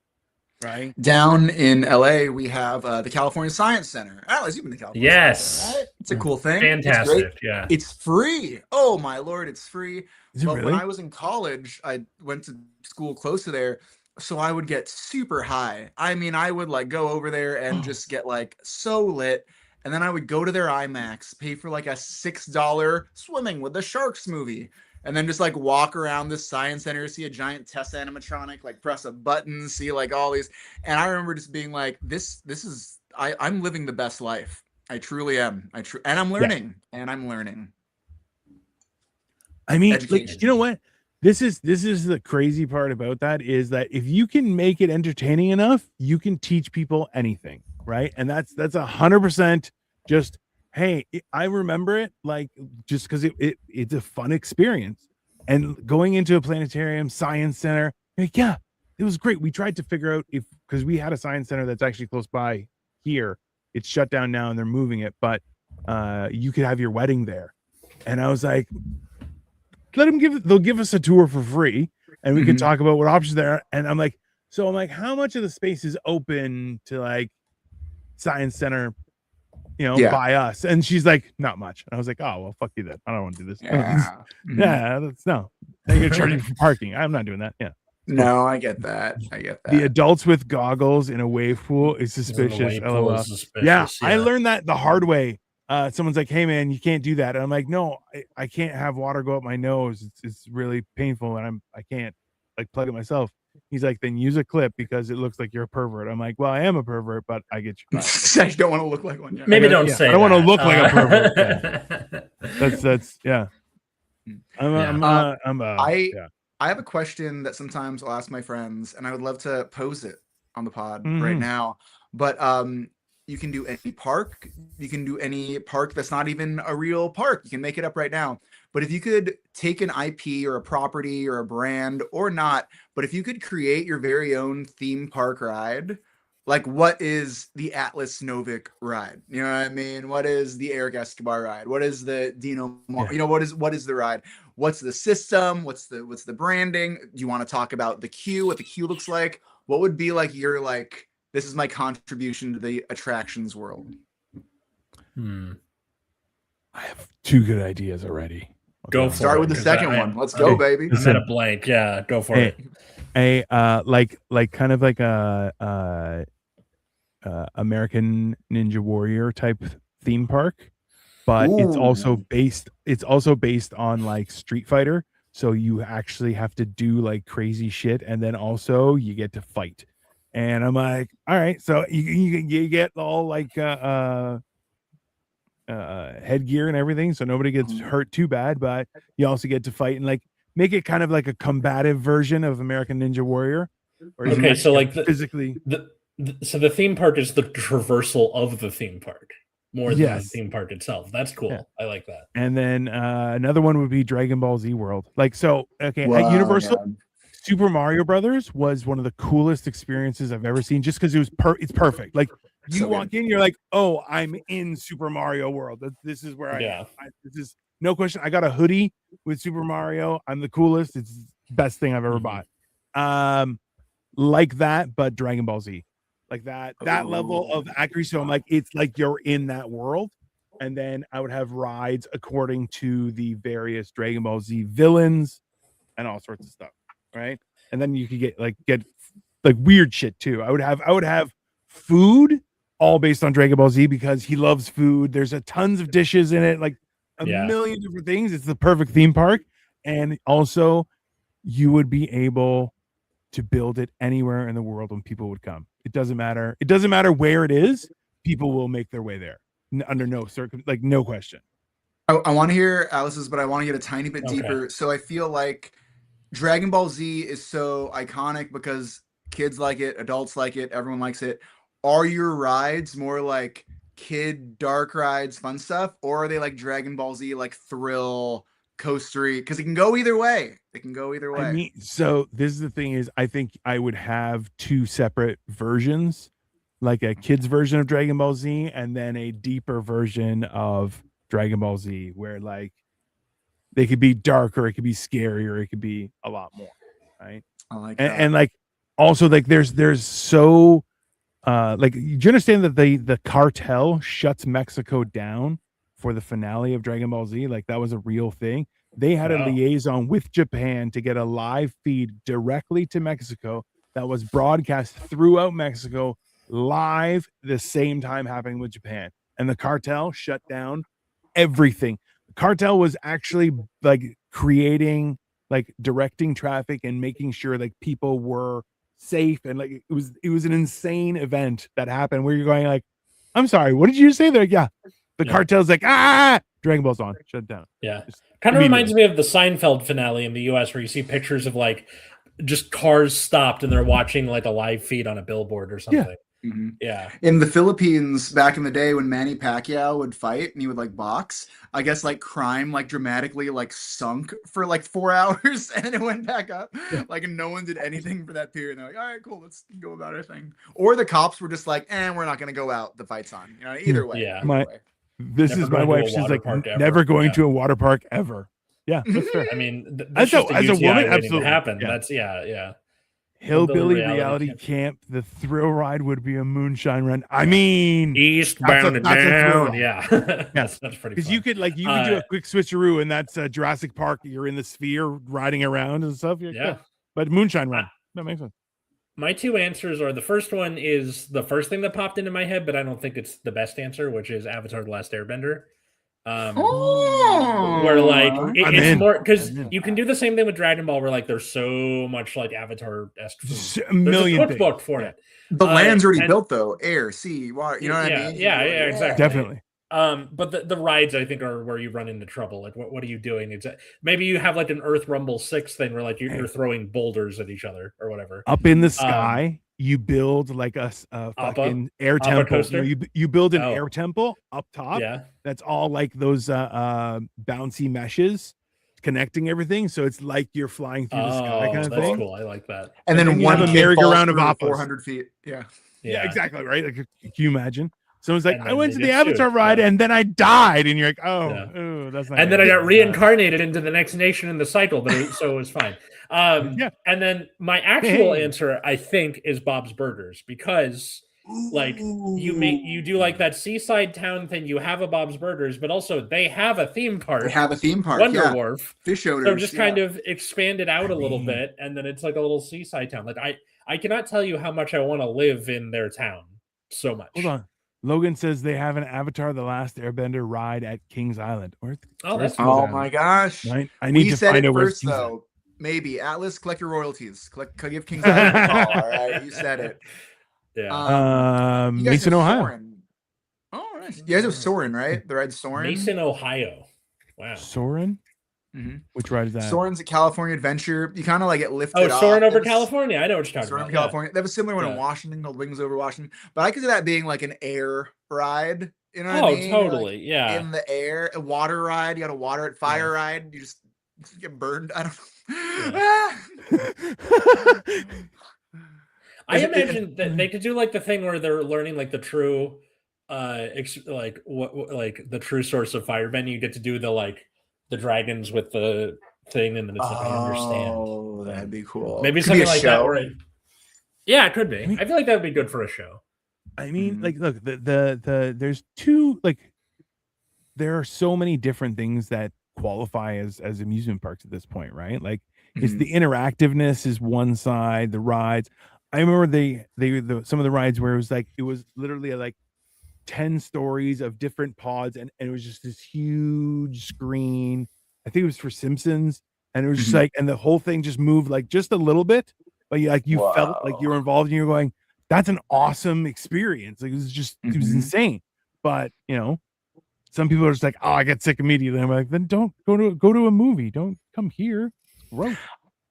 Right. Down in LA, we have the California Science Center. Alice, you've been to California Science Center, right? It's a cool thing. Fantastic. It's great. Yeah. It's free. Oh my Lord, it's free. Is it but really? when I was in college, I went to school close to there. So I would get super high. I mean, I would like go over there and just get like so lit. And then I would go to their IMAX, pay for like a $6 swimming with the sharks movie. And then just like walk around the science center, see a giant test animatronic, like press a button, see like all these. And I remember just being like, this is, I'm living the best life. I truly am. And I'm learning. And I'm learning. I mean, like, you know what? This is the crazy part about that is that if you can make it entertaining enough, you can teach people anything, right? And that's 100% just, hey, I remember it like just because it's a fun experience. And going into a planetarium, science center, like, yeah, it was great. We tried to figure out because we had a science center that's actually close by here. It's shut down now and they're moving it, but you could have your wedding there. And I was like, they'll give us a tour for free and we can talk about what options there are. And I'm like, how much of the space is open to like science center, by us? And she's like, not much. And I was like, oh, well, fuck you then. I don't want to do this. Yeah. That's no. They're going to charge you for parking. I'm not doing that. Yeah. No, I get that. The adults with goggles in a wave pool is suspicious. Yeah, I learned that the hard way. Someone's like, hey man, you can't do that. And I'm like, no, I can't have water go up my nose. It's really painful and I can't like plug it myself. He's like, then use a clip because it looks like you're a pervert. I'm like, well, I am a pervert, but I get you. I don't want to look like one. Yeah. Maybe don't say I don't want to look like a pervert. Yeah. That's yeah. I have a question that sometimes I'll ask my friends, and I would love to pose it on the pod right now. But you can do any park. You can do any park that's not even a real park. You can make it up right now. But if you could take an IP or a property or a brand or not, but if you could create your very own theme park ride, like what is the Atlas Novik ride? You know what I mean? What is the Erik Escobar ride? What is the Dino? You know, what is the ride? What's the system? What's the branding? Do you want to talk about the queue? What the queue looks like? What would be like your like? This is my contribution to the attractions world. I have two good ideas already. Go for it. Start with the second one. Let's go, baby. I'm at a blank. Yeah, go for it. Like kind of like a American Ninja Warrior type theme park, but it's also based on like Street Fighter. So you actually have to do like crazy shit, and then also you get to fight. And I'm like, all right, so you get all like headgear and everything, so nobody gets hurt too bad, but you also get to fight and like make it kind of like a combative version of American Ninja Warrior. Okay, so like physically, so the theme park is the traversal of the theme park more than the theme park itself. That's cool. Yeah. I like that. And then another one would be Dragon Ball Z World. Like so, okay, at Universal. Yeah. Super Mario Brothers was one of the coolest experiences I've ever seen, just because it was it's perfect. Like you walk in, you're like, oh, I'm in Super Mario World. This is where this is no question. I got a hoodie with Super Mario. I'm the coolest. It's the best thing I've ever bought. Like that, but Dragon Ball Z, like that level of accuracy. So I'm like, it's like you're in that world. And then I would have rides according to the various Dragon Ball Z villains and all sorts of stuff. Right. And then you could get weird shit too. I would have food all based on Dragon Ball Z because he loves food. There's a tons of dishes in it, like a million different things. It's the perfect theme park. And also you would be able to build it anywhere in the world when people would come. It doesn't matter where it is. People will make their way there under no question. I want to hear Alice's, but I want to get a tiny bit deeper. So I feel like Dragon Ball Z is so iconic because kids like it, adults like it, everyone likes it. Are your rides more like kid dark rides, fun stuff, or are they like Dragon Ball Z, like thrill, coastery, because it can go either way. It can go either way. I mean, so this is the thing is, I think I would have two separate versions, like a kid's version of Dragon Ball Z and then a deeper version of Dragon Ball Z, where like they could be dark or it could be scary or it could be a lot more, right? I like and, that. and like also like there's so like, do you understand that the cartel shuts Mexico down for the finale of Dragon Ball Z? Like that was a real thing. They had a liaison with Japan to get a live feed directly to Mexico that was broadcast throughout Mexico live the same time happening with Japan. And the cartel shut down everything. The cartel was actually like creating, like directing traffic and making sure like people were safe, and like it was an insane event that happened where you're going like, I'm sorry, what did you say? They're like, yeah, the cartel's like, Dragon Ball's on, shut it down. Yeah, kind of reminds me of the Seinfeld finale in the US where you see pictures of like just cars stopped and they're watching like a live feed on a billboard or something. Yeah. In the Philippines back in the day when Manny Pacquiao would fight and he would like box, I guess like crime like dramatically like sunk for like 4 hours and then it went back up. Like, and no one did anything for that period. And they're like, all right, cool, let's go about our thing. Or the cops were just like, we're not gonna go out, the fight's on. You know, either way. Yeah. Either way. This Never is my wife. She's like, never going to a water park ever. Yeah, that's fair. I mean, as a woman, absolutely happen. Yeah. That's yeah. Hillbilly reality camp. The thrill ride would be a moonshine run. I mean, eastbound and down. Yeah, that's pretty. Because you could do a quick switcheroo, and that's Jurassic Park. You're in the sphere riding around and stuff. Yeah. But moonshine run, that makes sense. My two answers are, the first one is the first thing that popped into my head, but I don't think it's the best answer, which is Avatar: The Last Airbender. Where like it's more because you can do the same thing with Dragon Ball, where like there's so much like Avatar-esque food. A million there's a cookbook for it. The land's already built though, air, sea, water. You know what I mean? Yeah, exactly. Definitely. But the rides I think are where you run into trouble. Like what are you doing? It's maybe you have like an Earth Rumble 6 thing where like you're throwing boulders at each other or whatever. Up in the sky, you build like a fucking air temple. You build an air temple up top. Yeah. That's all like those bouncy meshes connecting everything. So it's like you're flying through the sky kind of that's thing. Cool. I like that. And then one merry-go-round of 400 feet. Yeah, exactly. Right. Like, can you imagine? Someone's like, I went to the Avatar ride and then I died, and you're like, oh, that's not. And then I got reincarnated into the next nation in the cycle, but so it was fine. And then my actual answer, I think, is Bob's Burgers, because like you do like that seaside town thing. You have a Bob's Burgers, but also they have a theme park. They have a theme park. Wonder Wharf. Fish owners. So just kind of expand it out a little bit, and then it's like a little seaside town. Like I cannot tell you how much I want to live in their town. So much. Hold on. Logan says they have an Avatar: The Last Airbender ride at Kings Island. Oh my gosh! Right? I need to find out first, though. Maybe Atlas, collect your royalties. Give Kings Island a call. All right, you said it. Yeah. Mason, Ohio. Soarin'. Oh, nice. You guys have Soarin', right? The ride Soarin'. Mason, Ohio. Wow. Soarin'. Mm-hmm. Which ride is that? Soarin's a California adventure. You kind of like get lifted. Oh, Soarin' over California. I know what you're talking about. California. They have a similar one in Washington called Wings Over Washington. But I consider that being like an air ride. You know what I mean? Totally. Like, yeah. In the air, a water ride. You got a water at fire ride. You just get burned. I don't know. I imagine that they could do like the thing where they're learning like the true, like the true source of firebending. You get to do the dragons with the thing, and then it's like I understand. Oh, that'd be cool. Maybe something like that. Yeah, it could be. I feel like that would be good for a show. I mean, like, look, the there's two, like, there are so many different things that qualify as amusement parks at this point, right? Like, it's the interactiveness is one side, the rides. I remember some of the rides where it was literally like 10 stories of different pods, and it was just this huge screen. I think it was for Simpsons, and it was just like, and the whole thing just moved like just a little bit, but you felt like you were involved, and you're going, that's an awesome experience. Like, it was just it was insane. But some people are just like, oh, I get sick immediately. I'm like, then don't go to a movie. Don't come here. Gross.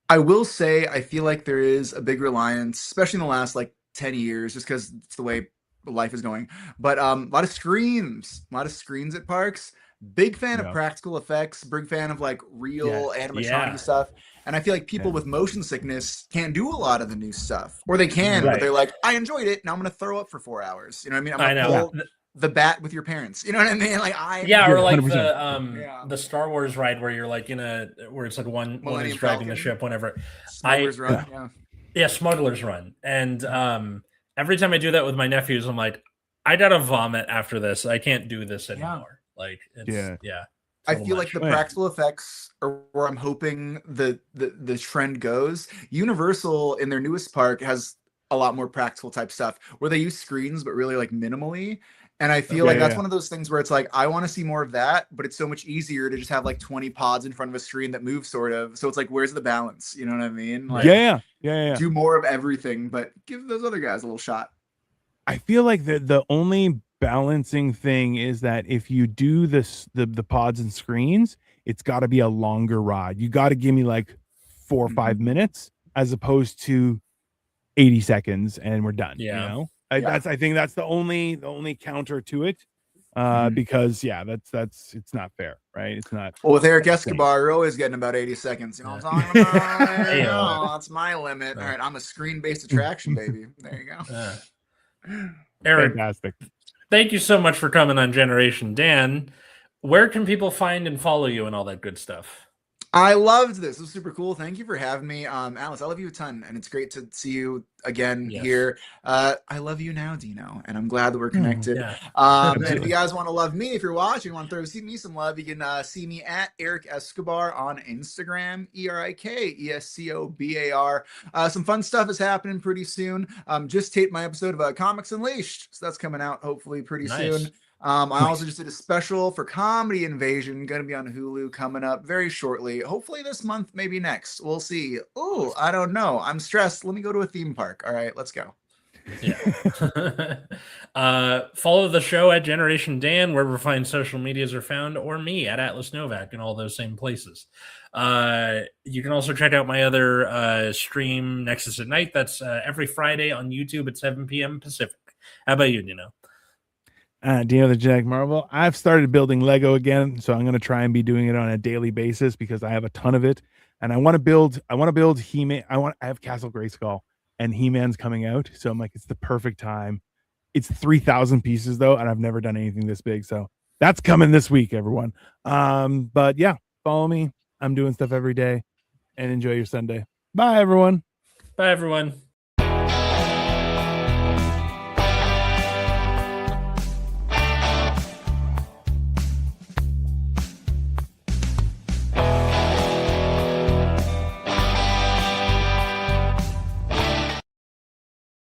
I will say, I feel like there is a big reliance, especially in the last like 10 years, just because it's the way life is going. But a lot of screens at parks. Big fan of practical effects, big fan of like real animatronic stuff. And I feel like people with motion sickness can't do a lot of the new stuff, or they can, but they're like, I enjoyed it. Now I'm going to throw up for 4 hours. You know what I mean? I'm going to pull the bat with your parents. You know what I mean? Like or like the Star Wars ride where you're like where it's like one is driving the ship, whenever. Smuggler's Run. Smuggler's Run. And every time I do that with my nephews, I'm like, I gotta vomit after this. I can't do this anymore. Like, it's, I feel like the practical effects are where I'm hoping the trend goes. Universal in their newest park has a lot more practical type stuff where they use screens, but really like minimally. And I feel like that's one of those things where it's like, I want to see more of that, but it's so much easier to just have like 20 pods in front of a screen that move sort of. So it's like, where's the balance? You know what I mean? Like, do more of everything, but give those other guys a little shot. I feel like the only balancing thing is that if you do the pods and screens, it's got to be a longer ride. You got to give me like 4 or 5 minutes as opposed to 80 seconds and we're done. You know, I think that's the only counter to it. Because it's not fair, right? It's not. Well, with Erik Escobar, you're always getting about 80 seconds. You know what I'm talking about? That's my limit. All right, I'm a screen-based attraction, baby. There you go. Erik, fantastic. Thank you so much for coming on Generation Dan. Where can people find and follow you and all that good stuff? I loved this. It was super cool. Thank you for having me. Alice, I love you a ton, and it's great to see you again here. I love you now, Dino, and I'm glad that we're connected. And if you guys want to love me, if you're watching, want to throw me some love, you can see me at Erik Escobar on Instagram, ErikEscobar. Some fun stuff is happening pretty soon. Just taped my episode of Comics Unleashed, so that's coming out hopefully pretty soon. I also just did a special for Comedy Invasion, going to be on Hulu coming up very shortly. Hopefully this month, maybe next. We'll see. Oh, I don't know. I'm stressed. Let me go to a theme park. All right, let's go. Follow the show at Generation Dan, wherever fine social medias are found, or me at Atlas Novak in all those same places. You can also check out my other stream, Nexus at Night. That's every Friday on YouTube at 7 p.m. Pacific. How about you, Dino? Dino the Genetic Marvel. I've started building Lego again, so I'm going to try and be doing it on a daily basis because I have a ton of it, and I want to build He-Man. I have Castle Grayskull, and He-Man's coming out, so I'm like, it's the perfect time. It's 3,000 pieces though, and I've never done anything this big, so that's coming this week, everyone. But yeah, follow me. I'm doing stuff every day, and enjoy your Sunday. Bye, everyone. Bye, everyone.